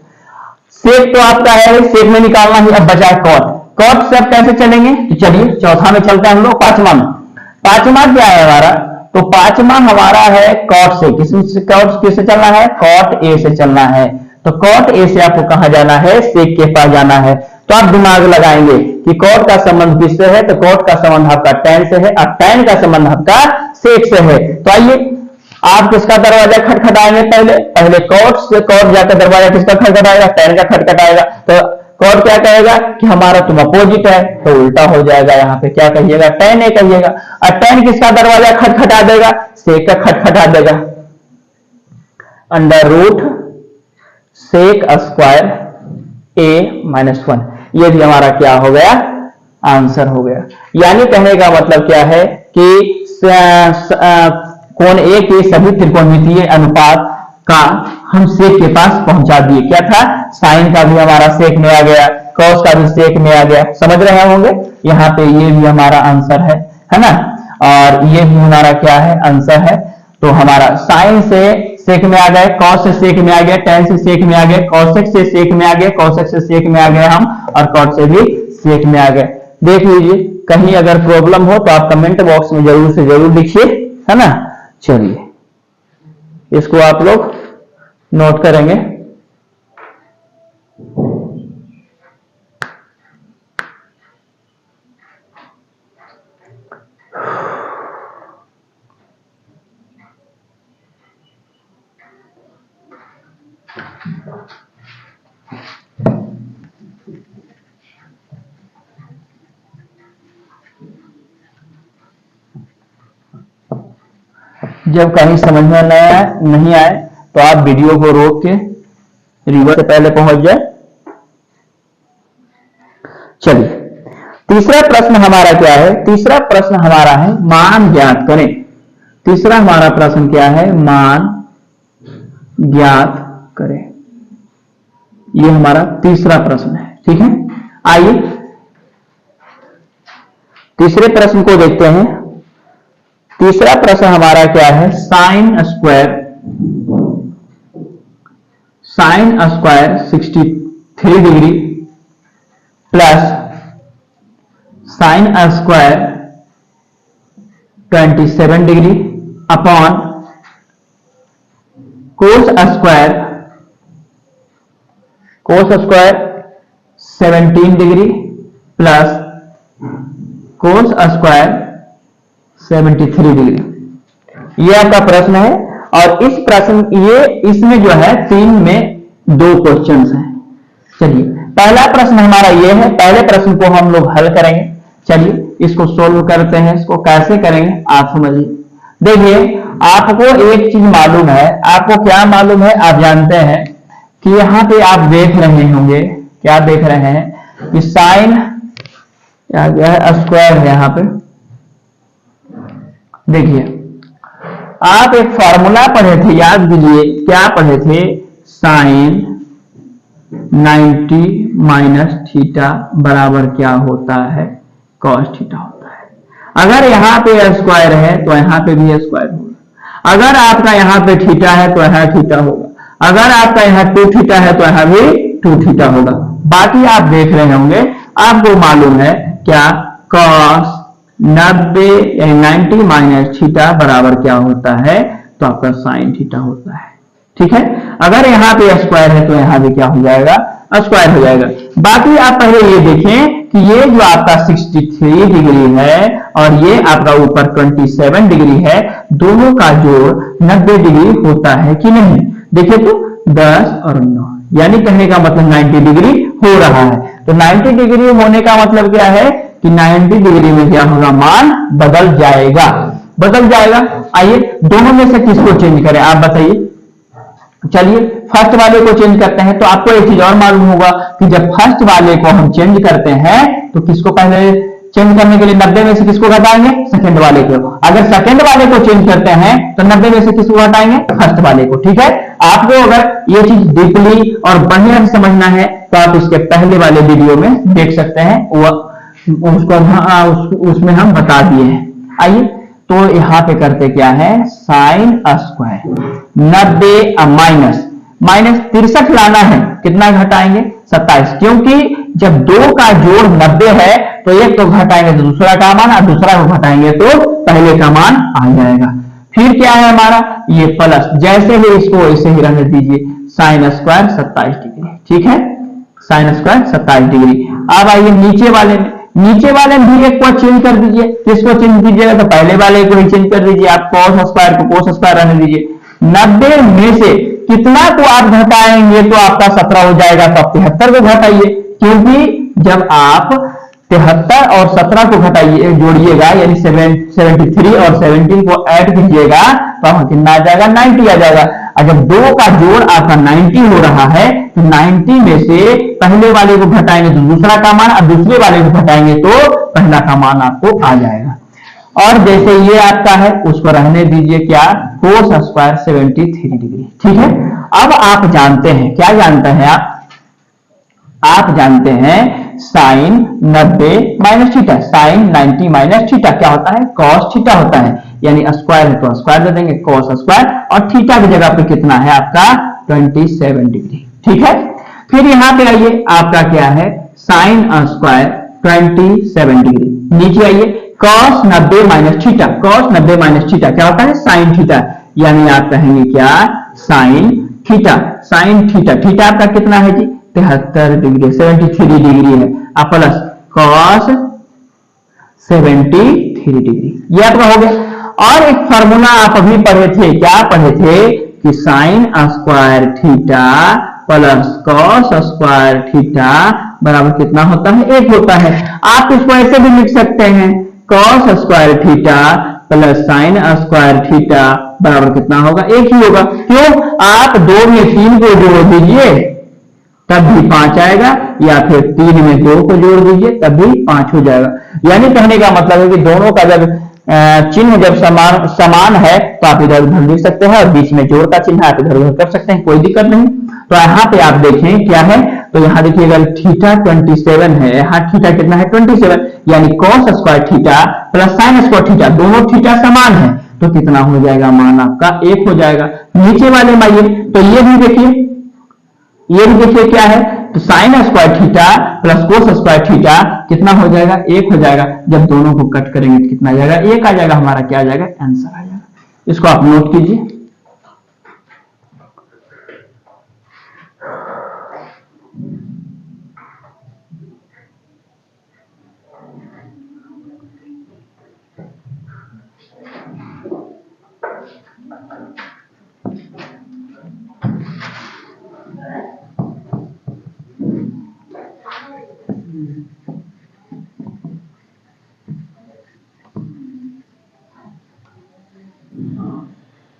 सेक तो आपका है, सेक में निकालना ही, अब बचा कॉट, कॉट से अब कैसे चलेंगे, तो चलिए चौथा में चलते हैं हम लोग, पांचवा में। पांचवा क्या है हमारा, तो पांचवा हमारा है कॉट से, किससे चलना है, कॉट ए से चलना है, तो कॉट ए से आपको कहां जाना है, सेक के पास जाना है, तो आप दिमाग लगाएंगे कि कॉट का संबंध किससे है, तो कॉट का संबंध आपका टैन से है, और टैन का संबंध आपका सेक से है। तो आइए आप किसका दरवाजा खटखटाएंगे, पहले कॉट से, कॉट जाकर दरवाजा किसका खटखटाएगा, टैन का खटखटाएगा, तो कॉट क्या कहेगा कि हमारा तुम अपोजिट है, तो उल्टा हो जाएगा, यहाँ पे क्या कहिएगा, टैन ए कहिएगा, और टैन किसका दरवाजा खटखटा देगा, सेक का खटखटा देगा, अंडर रूट सेक स्क्वायर ए माइनस 1, ये भी हमारा क्या हो गया, आंसर हो गया। यानी कहने का मतलब क्या है कि कोण ए के सभी त्रिकोणमितीय अनुपात का हम सेक के पास पहुंचा दिए, क्या था, साइन का भी हमारा सेक में आ गया, कॉस का भी सेक में आ गया, समझ रहे होंगे। यहाँ पे ये भी हमारा आंसर है ना, और ये भी हमारा क्या है, आंसर है। तो हमारा साइन से सेक में आ गए, कॉस से सेक में आ गया, टैन से सेक में आ गए, कॉसेक से सेक में आ गए, कॉसेक से सेक में आ गए हम, और कॉट से भी सेक में आ गए। देख लीजिए, कहीं अगर प्रॉब्लम हो तो आप कमेंट बॉक्स में जरूर से जरूर लिखिए, है ना। चलिए इसको आप लोग नोट करेंगे। जब कहीं समझ में नहीं आए तो आप वीडियो को रोक के रिवर्स से पहले पहुंच जाए। चलिए तीसरा प्रश्न हमारा क्या है, तीसरा प्रश्न हमारा है मान ज्ञात करें। तीसरा हमारा प्रश्न क्या है, मान ज्ञात करें, ये हमारा तीसरा प्रश्न है, ठीक है। आइए तीसरे प्रश्न को देखते हैं। तीसरा प्रश्न हमारा क्या है, sine square 63 degree plus sine square 27 degree upon cos square 17 degree plus cos square 73 degree. ये आपका प्रश्न है और इस प्रश्न इसमें जो है 3 में 2 क्वेश्चंस हैं। चलिए पहला प्रश्न हमारा ये है, पहले प्रश्न को हम लोग हल करेंगे। चलिए इसको सोल्व करते हैं। इसको कैसे करेंगे आप समझिए। देखिए आपको एक चीज मालूम है। आपको क्या मालूम है? आप जानते हैं कि यहां पे आप देख रहे होंगे, क्या देख रहे हैं कि साइन क्या गया है, स्क्वायर है यहाँ पे। देखिए आप एक फॉर्मूला पढ़े थे, याद कीजिए क्या पढ़े थे? साइन 90 माइनस थीटा बराबर क्या होता है? कॉस थीटा होता है। अगर यहाँ पे स्क्वायर है तो यहाँ पे भी स्क्वायर होगा। अगर आपका यहाँ पे थीटा है तो यहाँ थीटा होगा। अगर आपका यहाँ 2 थीटा है तो यहाँ भी 2 थीटा होगा। बाकी आप देख रहे होंगे, आपको मालूम है क्या? कॉस 90 माइनस थीटा बराबर क्या होता है? तो आपका साइन थीटा होता है। ठीक है, अगर यहाँ पे स्क्वायर है तो यहाँ भी क्या हो जाएगा? स्क्वायर हो जाएगा। बाकी आप पहले ये देखें कि ये जो आपका 63 डिग्री है और ये आपका ऊपर 27 डिग्री है, दोनों का जोड़ 90 डिग्री होता है कि नहीं? देखिए तो 10 और 9, यानी कहने का मतलब 90 डिग्री हो रहा है। तो 90 डिग्री होने का मतलब क्या है कि 90 डिग्री में क्या होगा? मान बदल जाएगा, बदल जाएगा। आइए दोनों में से किसको चेंज करें आप बताइए। चलिए फर्स्ट वाले को चेंज करते हैं। तो आपको एक चीज और मालूम होगा कि जब फर्स्ट वाले को हम चेंज करते हैं तो किसको पहले चेंज करने के लिए 90 में से किसको घटाएंगे? सेकंड वाले को। अगर सेकंड वाले को चेंज करते हैं तो 90 में से किसको घटाएंगे? फर्स्ट वाले को। ठीक है, आपको अगर ये चीज डीपली और बढ़िया से समझना है तो आप इसके पहले वाले वीडियो में देख सकते हैं, उसमें हम बता दिए हैं। आइए तो यहां पे करते क्या है? साइन स्क्वायर 90 माइनस 63 लाना है। कितना घटाएंगे? 27, क्योंकि जब 2 का जोड़ 90 है तो एक को घटाएंगे तो दूसरा का मान, और दूसरा को घटाएंगे तो पहले का मान आ जाएगा। फिर क्या है हमारा? ये प्लस, जैसे ही इसको वैसे ही रहने दीजिए। Sine square 27 degree. ठीक है, साइन स्क्वायर 27 डिग्री। अब आइए नीचे वाले में, नीचे वाले में भी एक को चेंज कर दीजिए। किसको चेंज कीजिएगा? तो पहले वाले को ही चेंज कर दीजिए। आप कॉस स्क्वायर को कोस स्क्वायर रहने दीजिए। 90 में से कितना को आप घटाएंगे तो आपका 17 हो जाएगा। तो आप 73 को घटाइए, क्योंकि जब आप 73 और 17 को घटाइए, जोड़िएगा, यानी 73 और 17 को ऐड कीजिएगा तो कितना आ जाएगा? 90 आ जाएगा। और जब 2 का जोड़ आपका 90 हो रहा है तो 90 में से पहले वाले को घटाएंगे तो दूसरा का मान, और दूसरे वाले को घटाएंगे तो पहला का मान आपको आ जाएगा। और जैसे ये आपका है उसको रहने दीजिए क्या? Cos square 73 degree. ठीक है, अब आप जानते हैं, क्या जानते हैं आप जानते हैं sine 90 minus theta. Sine 90 minus theta क्या होता है? कॉस थीटा होता है। यानी स्क्वायर है तो स्क्वायर दे देंगे, कॉस स्क्वायर, और थीटा की जगह पे कितना है आपका? 27 डिग्री। ठीक है, फिर यहां पे आइए, आपका क्या है? Sine square 27 degree. नीचे आइए, cos 90 minus theta. Cos 90 minus theta क्या होता है? Sine theta. यानी आप कहेंगे क्या? Sine theta. Sine theta, theta आपका कितना है जी? 73 डिग्री, 73 डिग्री है। आप प्लस कॉस 73 डिग्री, ये आपका हो गया। और एक फार्मूला आप अभी पढ़े थे, क्या पढ़े थे? कि sine square theta plus cos square theta बराबर कितना होता है? 1 होता है। आप इसको ऐसे भी लिख सकते हैं, cos square theta plus sign square theta बराबर कितना होगा? 1 ही होगा। क्यों? आप 2 में 3 को जोड़ दीजिए तब भी 5 आएगा, या फिर 3 में 2 को जोड़ दीजिए तब भी 5 हो जाएगा। यानी कहने का मतलब है कि दोनों का जब चिन्ह जब समान है तो आप इधर उधर लिख सकते हैं, और बीच में जोड़ का चिन्ह आप इधर उधर कर सकते हैं, कोई दिक्कत नहीं। तो यहाँ पे आप देखें क्या है, तो यहाँ देखिएगा थीटा 27 है, यहाँ थीटा कितना है? 27, यानी cos square theta plus sign square theta, दोनों थीटा समान है, तो कितना हो जाएगा? मान आपका 1 हो जाएगा। नीचे वाले में आइए तो ये भी देखिए, ये भी देखिए क्या है? तो sign square theta plus cos square theta कितना हो जाएगा? 1 हो जाएगा। जब दोनों को कट करेंगे तो कितना आ जाएगा? 1 आ जाएगा। हमारा क्या आ जाएगा? आंसर आ जाएगा। इसको आप नोट कीजिए।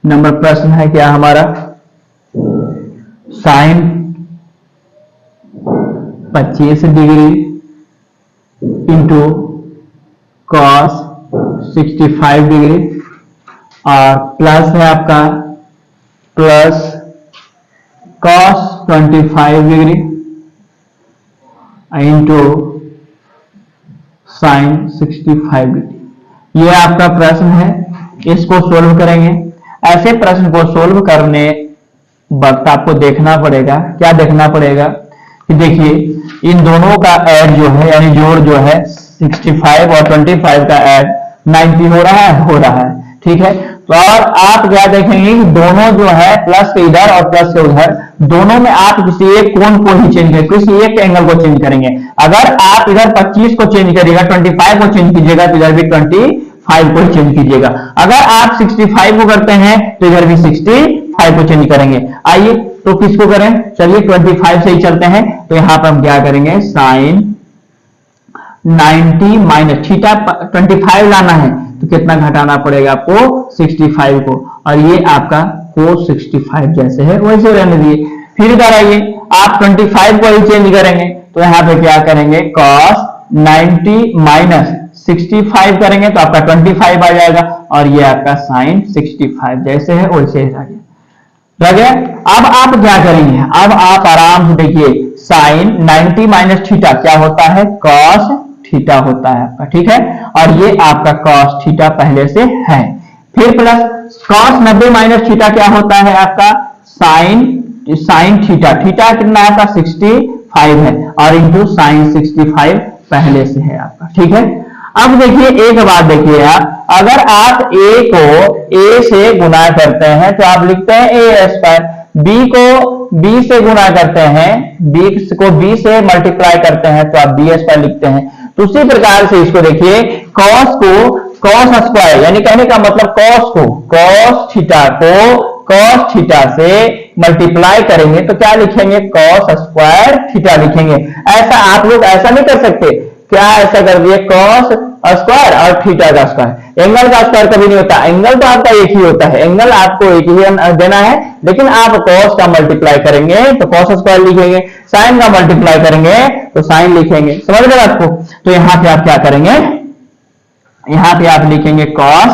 नंबर प्रश्न है क्या हमारा, sine 25 degree into cos 65 degree और प्लस है आपका plus cos 25 degree into sine 65 degree. ये आपका प्रश्न है, इसको सोल्व करेंगे। ऐसे प्रश्न को सोल्व करने वक्त आपको देखना पड़ेगा, क्या देखना पड़ेगा कि देखिए इन दोनों का ऐड जो है यानी जोड़ जो है 65 और 25 का ऐड 90 हो रहा है, ठीक है। तो और आप क्या देखेंगे कि दोनों जो है प्लस के इधर और प्लस के उधर दोनों में आप किसी एक कोण को ही चेंज करेंगे, किसी एक एंगल को चेंज करेंगे। अगर आप इधर 25 को चेंज करिएगा, 25 को चेंज कीजिएगा तो इधर भी 25 को चेंज कीजिएगा। अगर आप 65 को करते हैं तो इधर भी 65 को चेंज करेंगे। आइए तो किसको करें, चलिए 25 से ही चलते हैं। तो यहां पर हम क्या करेंगे, साइन 90 माइनस थीटा 25 लाना है तो कितना घटाना पड़ेगा आपको 65 को, और ये आपका cos 65 जैसे है वैसे रहने दिए। फिर इधर आइए, आप 25 को ही चेंज करेंगे तो यहां पे क्या करेंगे, cos 90 माइनस 65 करेंगे तो आपका 25 आ जाएगा, और ये आपका साइन 65 जैसे है वैसे ही रह गया। अब आप क्या करेंगे, अब आप आराम से देखिए साइन 90 माइनस थीटा क्या होता है, cos थीटा होता है आपका, ठीक है। और ये आपका cos थीटा पहले से है। फिर प्लस cos 90 माइनस थीटा क्या होता है आपका, साइन थीटा, थीटा कितना है आपका 65 है, और इंटू साइन 65 पहले से है आपका, ठीक है। अब देखिए एक बात देखिए आप, अगर आप a को a से गुना करते हैं तो आप लिखते हैं a स्क्वायर, b को b से गुना करते हैं, b को b से मल्टीप्लाई करते हैं तो आप b स्क्वायर लिखते हैं। तो उसी प्रकार से इसको देखिए, cos को cos स्क्वायर यानी कहने का मतलब cos थीटा को cos थीटा से मल्टीप्लाई करेंगे तो क्या लिखेंगे, cos स्क्वायर थीटा लिखेंगे। ऐसा आप लोग ऐसा नहीं कर सकते, क्या ऐसा कर दिए cos स्क्वायर और थीटा का स्क्वायर। एंगल का स्क्वायर कभी नहीं होता, एंगल तो आपका एक ही होता है, एंगल आपको एक ही देना है, लेकिन आप cos का मल्टीप्लाई करेंगे तो cos स्क्वायर लिखेंगे, साइन का मल्टीप्लाई करेंगे तो साइन लिखेंगे, समझ गए आपको। तो यहां पे आप क्या करेंगे, यहां पे आप लिखेंगे cos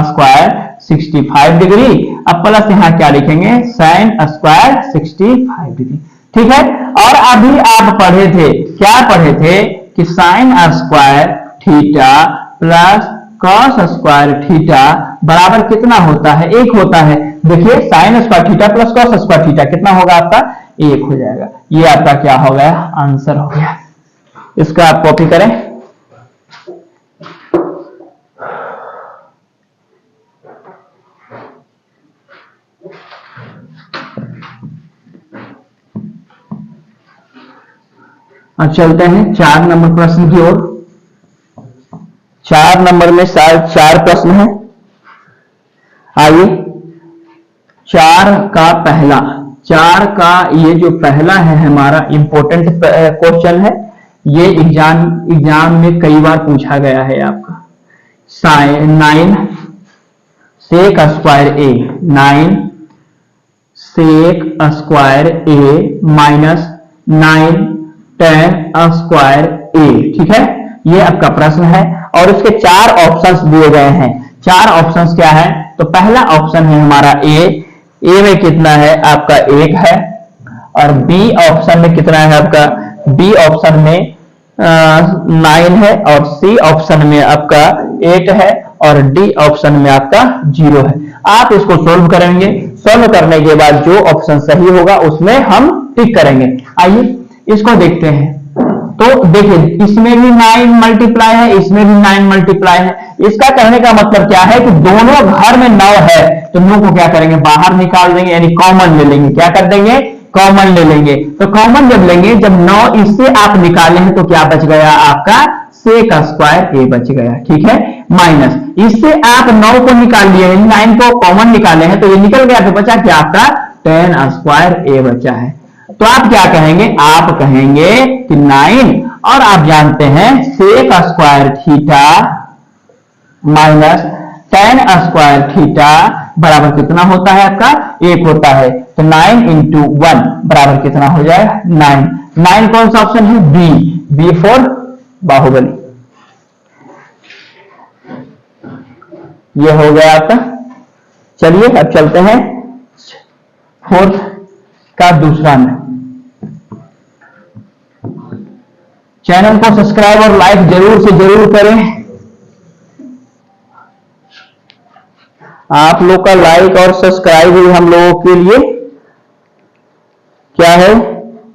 स्क्वायर 65 डिग्री, अब प्लस यहां क्या लिखेंगे, साइन स्क्वायर 65 डिग्री, ठीक है। और अभी आप पढ़े थे, क्या पढ़े थे कि sine square theta plus cos square theta बराबर कितना होता है, 1 होता है। देखिए sign square theta plus cos square theta कितना होगा आपका, 1 हो जाएगा। ये आपका क्या हो गया, आंसर हो गया। इसका आप कॉपी करें। अब चलते हैं 4 नंबर प्रश्न की ओर। 4 नंबर में 4 प्रश्न है। आइए 4 का ये जो पहला है हमारा इंपॉर्टेंट क्वेश्चन है, ये एग्जाम में कई बार पूछा गया है आपका। Sign 9 sec square A, 9 sec square A minus 9 tan square A, ठीक है। ये आपका प्रश्न है और इसके 4 ऑप्शंस दिए गए हैं। 4 ऑप्शंस क्या है, तो पहला ऑप्शन है हमारा ए में कितना है आपका 1 है, और बी ऑप्शन में कितना है आपका, बी ऑप्शन में 9 है, और सी ऑप्शन में आपका 8 है, और डी ऑप्शन में आपका 0 है। आप इसको सोल्व करेंगे, सोल्व करने के बाद जो ऑप्शन सही होगा उसमें हम टिक करेंगे। आइए इसको देखते हैं। तो देखिए इसमें भी 9 मल्टीप्लाई है, इसमें भी 9 मल्टीप्लाई है। इसका कहने का मतलब क्या है कि दोनों घर में 9 है, तो 9 को क्या करेंगे, बाहर निकाल देंगे, यानी कॉमन ले लेंगे। क्या कर देंगे, कॉमन ले लेंगे। तो कॉमन जब लेंगे, जब 9 इससे आप निकाले हैं तो क्या बच गया आपका, sec स्क्वायर a बच गया, ठीक है। माइनस इससे आप 9 को निकाल लिए, 9 को कॉमन निकाले हैं तो ये निकल गया, तो बचा क्या आपका tan स्क्वायर a बचा है। तो आप क्या कहेंगे, आप कहेंगे कि 9 और आप जानते हैं sec square theta minus tan square theta बराबर कितना होता है आपका, 1 होता है। तो 9 इंटू 1 बराबर कितना हो जाएगा, 9। 9 कौन सा ऑप्शन है, बी फॉर बाहुबली। ये हो गया आपका। चलिए अब चलते हैं 4th का दूसरा में। चैनल को सब्सक्राइब और लाइक जरूर से जरूर करें। आप लोग का लाइक और सब्सक्राइब ही हम लोगों के लिए क्या है,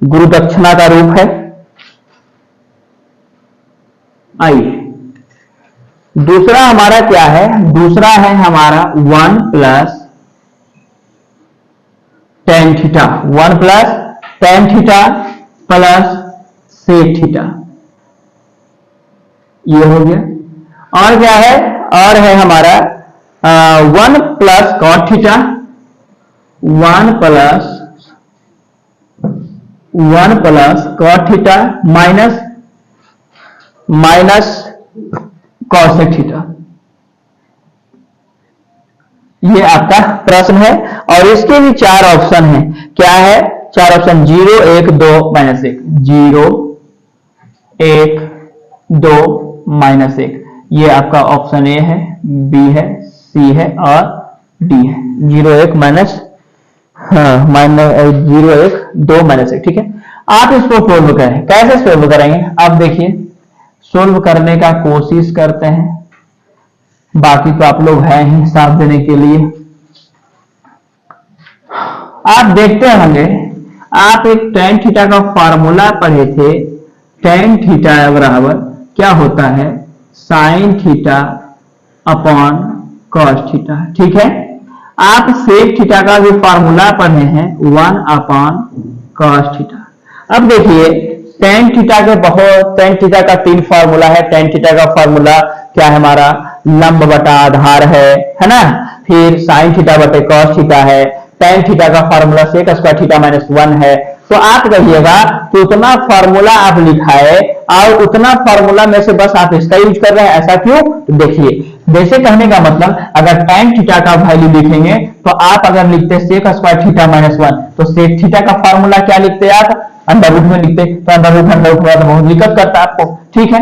गुरु दक्षिणा का रूप है। आइए दूसरा हमारा क्या है, दूसरा है हमारा 1 plus tan theta, 1 plus tan theta plus sec theta, ये हो गया। और क्या है, और है हमारा 1 plus cot theta, 1 plus cot theta minus cosec theta. ये आपका प्रश्न है और इसके भी 4 ऑप्शन हैं। क्या है, 4 ऑप्शन, 0 1 2 -1, 0 1 2 -1। ये आपका ऑप्शन ए है, बी है, सी है और डी है। 0 1 माइनस 0 1 2 -1, ठीक है। आप इसको सोल्व करें, कैसे सोल्व करेंगे, अब देखिए सोल्व करने का कोशिश करते हैं, बाकी तो आप लोग हैं ही साथ देने के लिए। आप देखते होंगे, आप एक tan थीटा का फॉर्मूला पढ़े थे, tan थीटा बराबर क्या होता है, sin theta upon cos theta, ठीक है। आप sec थीटा का भी फॉर्मूला पढ़े हैं, 1 अपॉन cos थीटा। अब देखिए tan थीटा का 3 फॉर्मूला है। tan थीटा का फॉर्मूला क्या है हमारा, लंब बटा आधार है ना, फिर sin थीटा बटे cos थीटा है। tan थीटा का formula sec square theta minus 1 है। तो आप कहिएगा कि उतना फॉर्मूला आप लिखाए और उतना फॉर्मूला में से बस आप इसका यूज कर रहे हैं, ऐसा क्यों, तो देखिए जैसे कहने का मतलब अगर tan थीटा का वैल्यू लिखेंगे तो आप अगर लिखते sec स्क्वायर थीटा माइनस 1, तो sec थीटा का फॉर्मूला क्या लिखते आप, अंडर रूट में लिखते, तो अंडर रूट तो बहुत दिक्कत करता है आपको, ठीक है।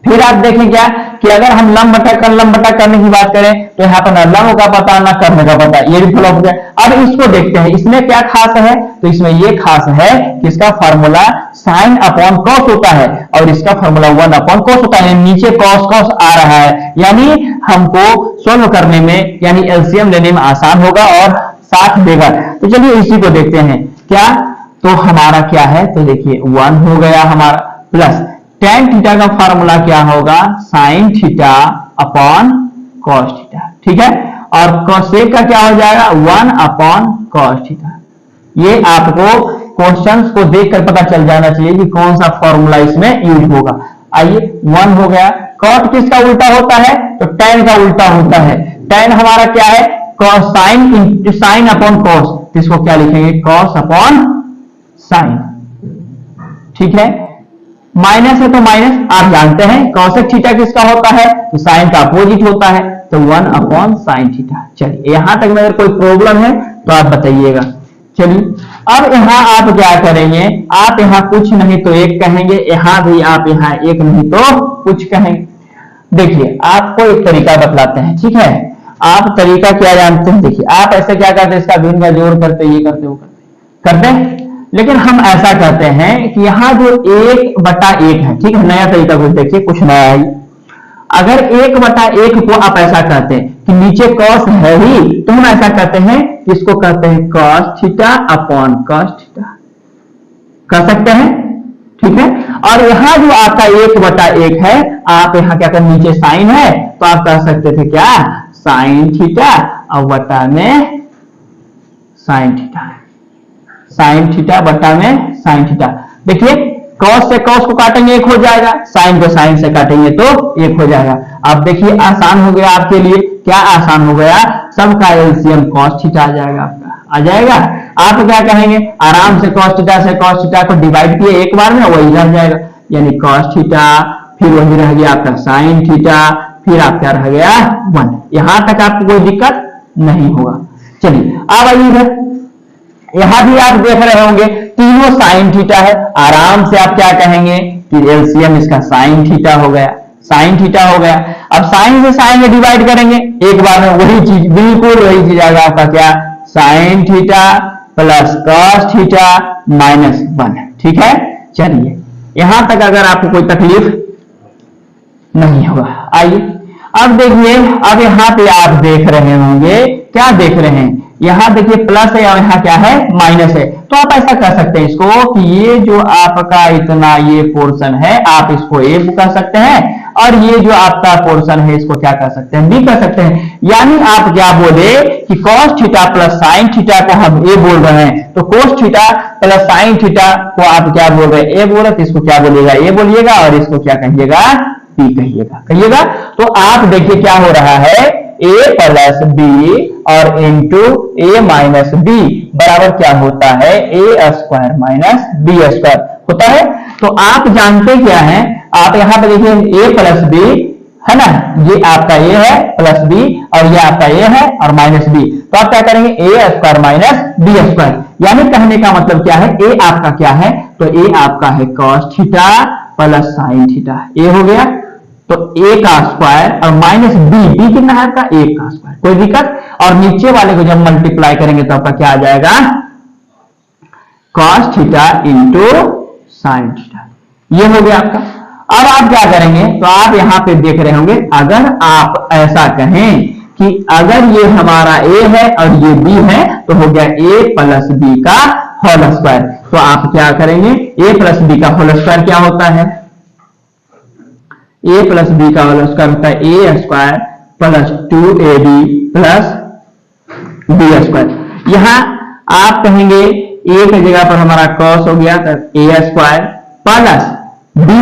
फिर आप देखें क्या कि अगर हम लंब बटा करने की बात करें तो यहाँ पर ना लंब का पता ना करने का पता, ये भी फ्लॉप हो गया। अब इसको देखते हैं, इसमें क्या खास है, तो इसमें ये खास है कि इसका फॉर्मूला साइन अपॉन कॉस होता है और इसका फॉर्मूला 1 अपॉन कॉस होता है, नीचे कॉस आ रहा है, यानी हमको सोल्व करने में यानी एलसीएम लेने में आसान होगा और साथ देगा। तो चलिए इसी को देखते हैं क्या, तो हमारा क्या है, तो देखिए 1 हो गया हमारा, प्लस tan थीटा का फॉर्मूला क्या होगा, sin theta upon cos theta, ठीक है। और cosec का क्या हो जाएगा, 1 अपॉन cos थीटा। ये आपको क्वेश्चंस को देखकर पता चल जाना चाहिए कि कौन सा फॉर्मूला इसमें यूज होगा। आइए 1 हो गया। cot किसका उल्टा होता है, तो tan का उल्टा होता है। tan हमारा क्या है, sin अपॉन cos, इसको क्या लिखेंगे, cos अपॉन sin, ठीक है। माइनस है तो माइनस, आप जानते हैं cosec थीटा किसका होता है, तो साइन का अपोजिट होता है, तो 1 अपॉन साइन थीटा। चलिए यहां तक में अगर कोई प्रॉब्लम है तो आप बताइएगा। चलिए अब यहाँ आप क्या करेंगे, आप यहाँ कुछ नहीं तो 1 कहेंगे, यहाँ भी आप यहाँ 1 नहीं तो कुछ कहेंगे। देखिए आपको एक तरीका बतलाते हैं, ठीक है। आप तरीका क्या जानते हैं, देखिए आप ऐसे क्या करते हैं, इसका भिन्न का जोड़ करते, ये करते, वो करते, लेकिन हम ऐसा करते हैं कि यहाँ जो 1/1 है, ठीक है, नया तरीका कुछ देखिए, कुछ नया है। अगर 1/1 को आप ऐसा करते हैं कि नीचे cos है ही, तो हम ऐसा करते हैं, इसको कहते हैं cos theta upon cos theta, कर सकते हैं। ठीक है। और यहाँ जो आपका 1/1 है, आप यहाँ क्या कर, नीचे साइन है तो आप कह सकते थे क्या, साइन थीटा और बटा में साइन थीटा, साइन थीटा बटा में साइन थीटा। देखिए कॉस से कॉस को काटेंगे 1 हो जाएगा, साइन को साइन से काटेंगे तो 1 हो जाएगा। अब देखिए आसान हो गया आपके लिए, क्या आसान हो गया, सबका एलसीएम कॉस थीटा आ जाएगा, आपका आ जाएगा। आप क्या कहेंगे, आराम से कॉस थीटा को डिवाइड किए एक बार में, वही रह जाएगा, यानी कॉस थीटा, फिर वही रह गया आपका साइन थीटा, फिर आपका रह गया 1। यहां तक आपको कोई दिक्कत नहीं होगा। चलिए अब आइए इधर, यहां भी आप देख रहे होंगे तीनों साइन थीटा है, आराम से आप क्या कहेंगे कि एलसीएम इसका साइन थीटा हो गया, साइन थीटा हो गया। अब साइन से साइन में डिवाइड करेंगे एक बार में, वही चीज, बिल्कुल वही चीज आएगा आपका, क्या, sine theta plus cos theta minus 1। ठीक है, चलिए यहां तक अगर आपको कोई तकलीफ नहीं होगा। आइए अब देखिए, अब यहाँ पे आप देख रहे होंगे, क्या देख रहे हैं, यहाँ देखिए प्लस है और यहाँ क्या है, माइनस है। तो आप ऐसा कर सकते हैं इसको कि ये जो आपका इतना ये पोर्शन है, आप इसको ए कह सकते हैं, और ये जो आपका पोर्शन है इसको क्या कर सकते हैं, बी कर सकते हैं। यानी आप क्या बोले कि cos theta plus sine theta को हम ए बोल रहे हैं, तो cos theta plus sine theta को आप क्या बोल रहे हैं, ए बोल रहे, तो इसको क्या बोलिएगा, ए बोलिएगा, और इसको क्या कहिएगा, बी कहिएगा। तो आप देखिए क्या हो रहा है, a प्लस बी और इंटू ए माइनस बी बराबर क्या होता है, A square minus B square होता है। तो आप जानते क्या है, आप यहाँ पे देखिए a प्लस बी है ना, ये आपका a है प्लस बी, और ये आपका a है और माइनस बी, तो आप क्या करेंगे, ए स्क्वायर माइनस बी स्क्वायर। यानी कहने का मतलब क्या है, a आपका क्या है, तो a आपका है cos theta plus sine theta, a हो गया, तो a का स्क्वायर और माइनस बी कितना है आपका, 1 का स्क्वायर, कोई दिक्कत। और नीचे वाले को जब मल्टीप्लाई करेंगे तो आपका क्या आ जाएगा, cos theta into sine theta, ये हो गया आपका। अब आप क्या करेंगे, तो आप यहां पे देख रहे होंगे, अगर आप ऐसा कहें कि अगर ये हमारा a है और ये b है, तो हो गया a प्लस बी का होल स्क्वायर। तो आप क्या करेंगे, a प्लस बी का होल स्क्वायर क्या होता है, a प्लस बी का होल स्क्वायर होता है A square plus 2ab plus B square. यहां आप कहेंगे a की जगह पर हमारा cos हो गया, तो a square plus B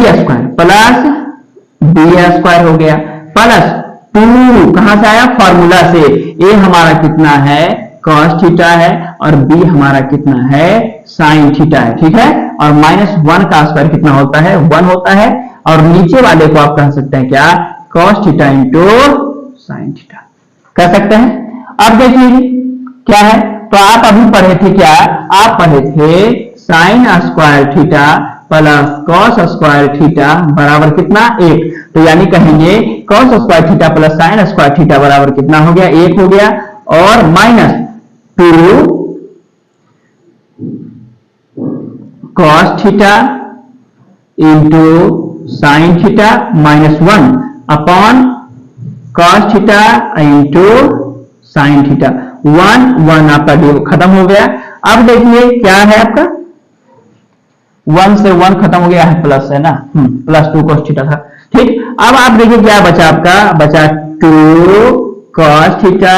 square हो गया, प्लस 2 कहां से आया, फॉर्मूला से, a हमारा कितना है, cos थीटा है, और b हमारा कितना है, साइन थीटा है। ठीक है, और माइनस 1 का स्क्वायर कितना होता है, 1 होता है, और नीचे वाले को आप कह सकते हैं क्या, cos theta into sine theta कह सकते हैं। अब देखिए क्या है, तो आप अभी पढ़े थे क्या, आप पढ़े थे sign square theta plus cos square theta बराबर कितना, 1। तो यानी कहेंगे cos square theta plus sign square theta बराबर कितना हो गया, 1 हो गया, और minus 2 cos theta into sine theta minus 1 upon cos theta into sine theta, 1 आपका खत्म हो गया। अब देखिए क्या है आपका, 1 से 1 खत्म हो गया है, प्लस है ना, प्लस 2 cos थीटा था। ठीक, अब आप देखिए क्या बचा, आपका बचा 2 cos theta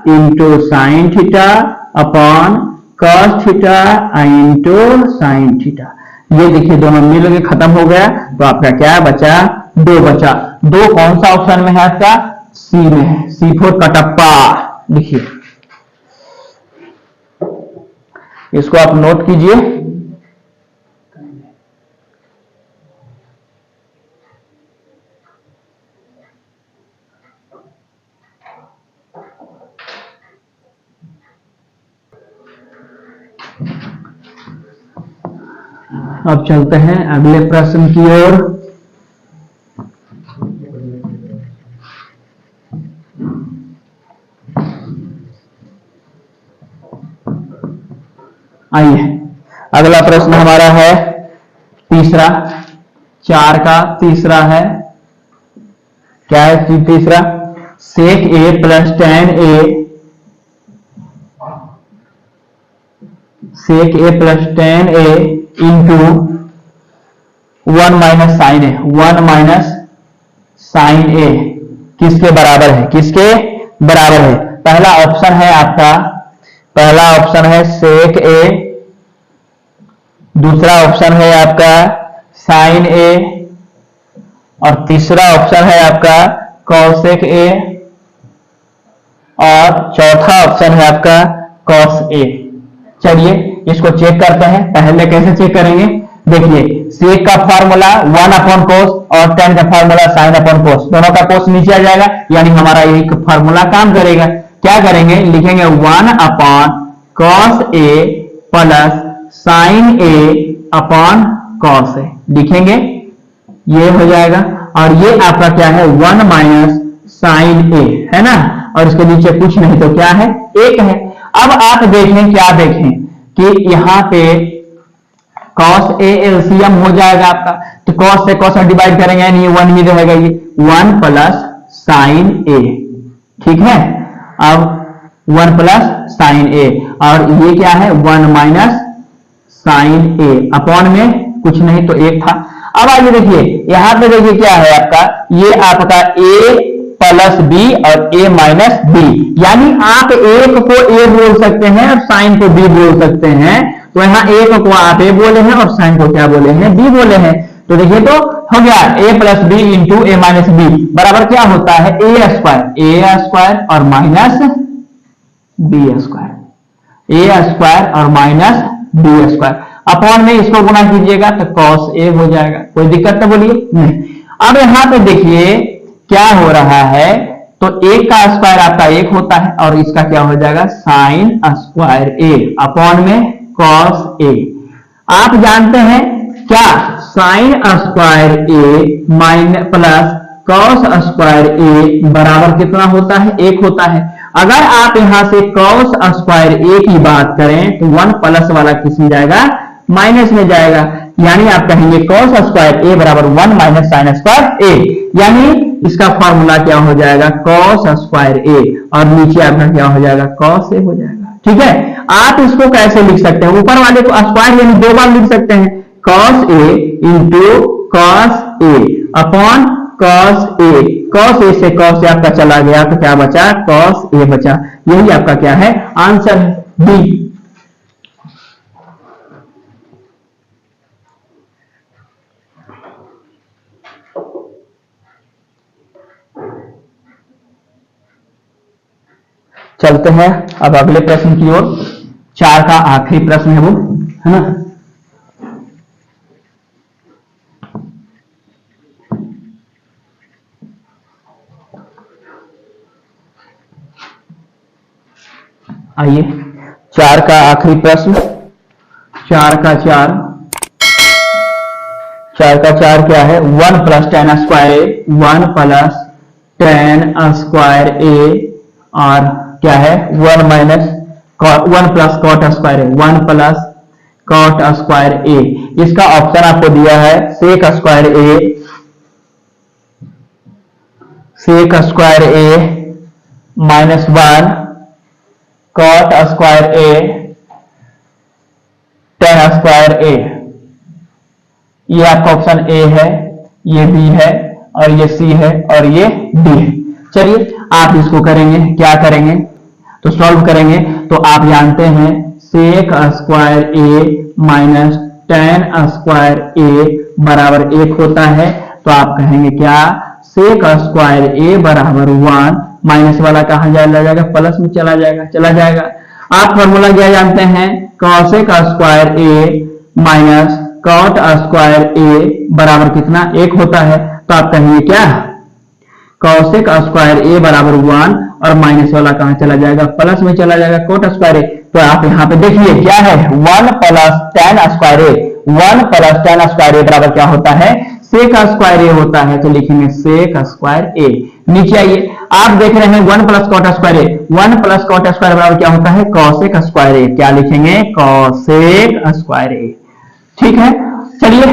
into sine theta upon cos theta into sine theta. ये देखिए दोनों मिल के खत्म हो गया, तो आपका क्या बचा, 2 बचा। 2 कौन सा ऑप्शन में है आपका, सी में है, C4 कटप्पा। देखिए इसको आप नोट कीजिए, अब चलते हैं अगले प्रश्न की ओर। आइए अगला प्रश्न हमारा है तीसरा, 4 का तीसरा है, क्या है तीसरा, sec a plus tan a, sec a plus tan a into 1 minus sine A, 1 minus sine A किसके बराबर है, किसके बराबर है? पहला ऑप्शन है आपका, पहला ऑप्शन है सेक ए, दूसरा ऑप्शन है आपका साइन ए, और तीसरा ऑप्शन है आपका कॉसेक ए, और चौथा ऑप्शन है आपका कॉस ए। चलिए इसको चेक करते हैं। पहले कैसे चेक करेंगे, देखिए सेक का फॉर्मूला 1 अपॉन कोस और tan का फॉर्मूला साइन अपॉन कोस, दोनों का कोस नीचे आ जाएगा, यानी हमारा एक फॉर्मूला काम करेगा। क्या करेंगे, लिखेंगे 1 upon cos A plus sign A upon cos A, लिखेंगे ये हो जाएगा। और ये आपका क्या है, 1 माइनस साइन ए है ना, और इसके नीचे कुछ नहीं तो क्या है, 1 है। अब आप देखें, क्या देखें कि यहाँ पे cos a एलसीएम हो जाएगा आपका, तो cos से cos में डिवाइड करेंगे यानी ये 1 ही रहेगा, ये 1 प्लस साइन ए, ठीक है। अब 1 प्लस साइन ए, और ये क्या है 1 माइनस साइन ए, अपॉन में कुछ नहीं तो 1 था। अब आइए देखिए, यहां पे देखिए क्या है आपका, ये आपका a प्लस बी और a माइनस बी, यानी आप एक को a बोल सकते हैं और साइन को b बोल सकते हैं। तो यहाँ एक को आप a बोले हैं और साइन को क्या बोले हैं, b बोले हैं। तो देखिए तो हो गया a plus B into A minus B बराबर क्या होता है, a स्क्वायर और minus b square, a square और माइनस b स्क्वायर, अपॉन में इसको गुना कीजिएगा तो cos a हो जाएगा। कोई दिक्कत तो बोलिए नहीं। अब यहाँ पे देखिए क्या हो रहा है, तो 1 का स्क्वायर आपका 1 होता है और इसका क्या हो जाएगा साइन स्क्वायर a, अपॉन में cos a। आप जानते हैं क्या, sine square a minus plus cos square a बराबर कितना होता है, 1 होता है। अगर आप यहां से cos स्क्वायर a की बात करें तो 1 प्लस वाला किस में जाएगा, माइनस में जाएगा, यानी आप कहेंगे cos स्क्वायर a बराबर 1 माइनस साइन स्क्वायर a, यानी इसका फॉर्मूला क्या हो जाएगा cos स्क्वायर a, और नीचे आपका क्या हो जाएगा cos a हो जाएगा। ठीक है, आप इसको कैसे लिख सकते हैं, ऊपर वाले को स्क्वायर यानी 2 बार लिख सकते हैं, cos a into cos a upon cos a, cos a से cos a आपका चला गया तो क्या बचा, cos a बचा। यही आपका क्या है, आंसर है बी। चलते हैं अब अगले प्रश्न की ओर, 4 का आखिरी प्रश्न है वो, है ना। आइए 4 का आखिरी प्रश्न, 4 का 4 क्या है, 1 प्लस tan स्क्वायर ए, 1 प्लस tan स्क्वायर ए, और क्या है 1 माइनस 1 प्लस कॉट स्क्वायर ए, 1 प्लस कॉट स्क्वायर ए। इसका ऑप्शन आपको दिया है सेक स्क्वायर ए, सेक स्क्वायर ए माइनस 1 कॉट स्क्वायर ए tan स्क्वायर ए। ये आपका ऑप्शन ए है, ये बी है, और ये सी है, और ये डी है। चलिए आप इसको करेंगे, क्या करेंगे तो सॉल्व करेंगे, तो आप जानते हैं सेक स्क्वायर ए माइनस tan स्क्वायर ए बराबर 1 होता है। तो आप कहेंगे क्या, सेक स्क्वायर ए बराबर 1, माइनस वाला कहां जाएगा, प्लस में चला जाएगा। आप फॉर्मूला क्या जानते हैं, कॉसेक स्क्वायर ए माइनस कॉट स्क्वायर ए बराबर कितना, 1 होता है। तो आप कहेंगे क्या, कॉसेक स्क्वायर ए बराबर 1 और माइनस वाला कहां चला जाएगा, प्लस में चला जाएगा, कोट स्क्वायर ए। तो आप यहाँ पे देखिए क्या है, 1 प्लस tan स्क्वायर ए, 1 प्लस tan स्क्वायर ए बराबर क्या होता है, सेक स्क्वायर ए होता है। तो लिखेंगे सेक स्क्वायर ए। नीचे आइए, आप देख रहे हैं 1 प्लस कॉट स्क्वायर ए, 1 प्लस कॉट स्क्वायर बराबर क्या होता है, कॉसेक स्क्वायर ए। क्या लिखेंगे, कॉसेक स्क्वायर ए। ठीक है, चलिए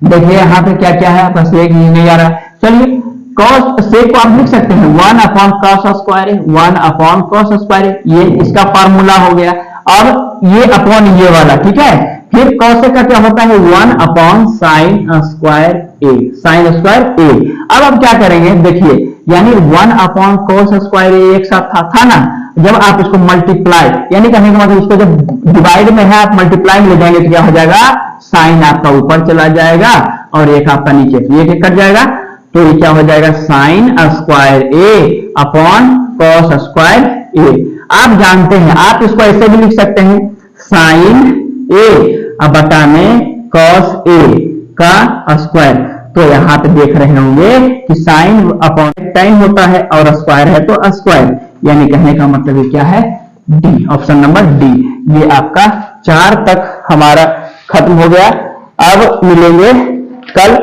देखिए यहाँ पे क्या क्या है, आपका सेक नहीं आ रहा है। चलिए cos सेक को आप लिख सकते हैं 1 अपॉन cos स्क्वायर ए, 1 अपॉन cos स्क्वायर ए, ये इसका फार्मूला हो गया। अब ये अपॉन ये वाला, ठीक है, फिर cos A का क्या होता है 1 अपॉन साइन स्क्वायर ए, साइन स्क्वायर ए। अब आप क्या करेंगे देखिए, यानी 1 अपॉन cos स्क्वायर ए एक साथ था ना, जब आप इसको मल्टीप्लाई, यानी कहने का मतलब इसको जब डिवाइड में है आप मल्टीप्लाई में ले जाएंगे तो क्या हो जाएगा, साइन आपका ऊपर चला जाएगा और एक आपका नीचे, तो ये कट जाएगा, तो ये क्या हो जाएगा साइन स्क्वायर ए अपॉन cos स्क्वायर ए। आप जानते हैं आप इसको ऐसे भी लिख सकते हैं साइन ए अब बटा में cos ए का स्क्वायर। तो यहाँ पे देख रहे होंगे कि साइन अपॉन टाइम होता है और स्क्वायर है तो स्क्वायर, यानी कहने का मतलब ये क्या है डी, ऑप्शन नंबर डी। ये आपका 4 तक हमारा खत्म हो गया। अब मिलेंगे कल।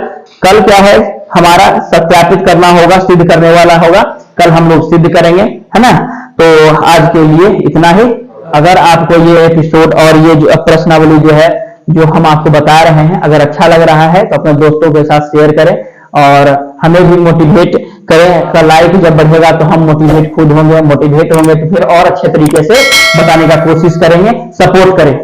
कल क्या है हमारा सत्यापित करना होगा, सिद्ध करने वाला होगा, कल हम लोग सिद्ध करेंगे, है ना। तो आज के लिए इतना ही। अगर आपको ये एपिसोड और ये जो प्रश्नावली जो है जो हम आपको बता रहे हैं अगर अच्छा लग रहा है तो अपने दोस्तों के साथ शेयर करें और हमें भी मोटिवेट करें। का लाइक जब बढ़ेगा तो हम मोटिवेट खुद होंगे, मोटिवेट होंगे तो फिर और अच्छे तरीके से बताने का कोशिश करेंगे। सपोर्ट करें।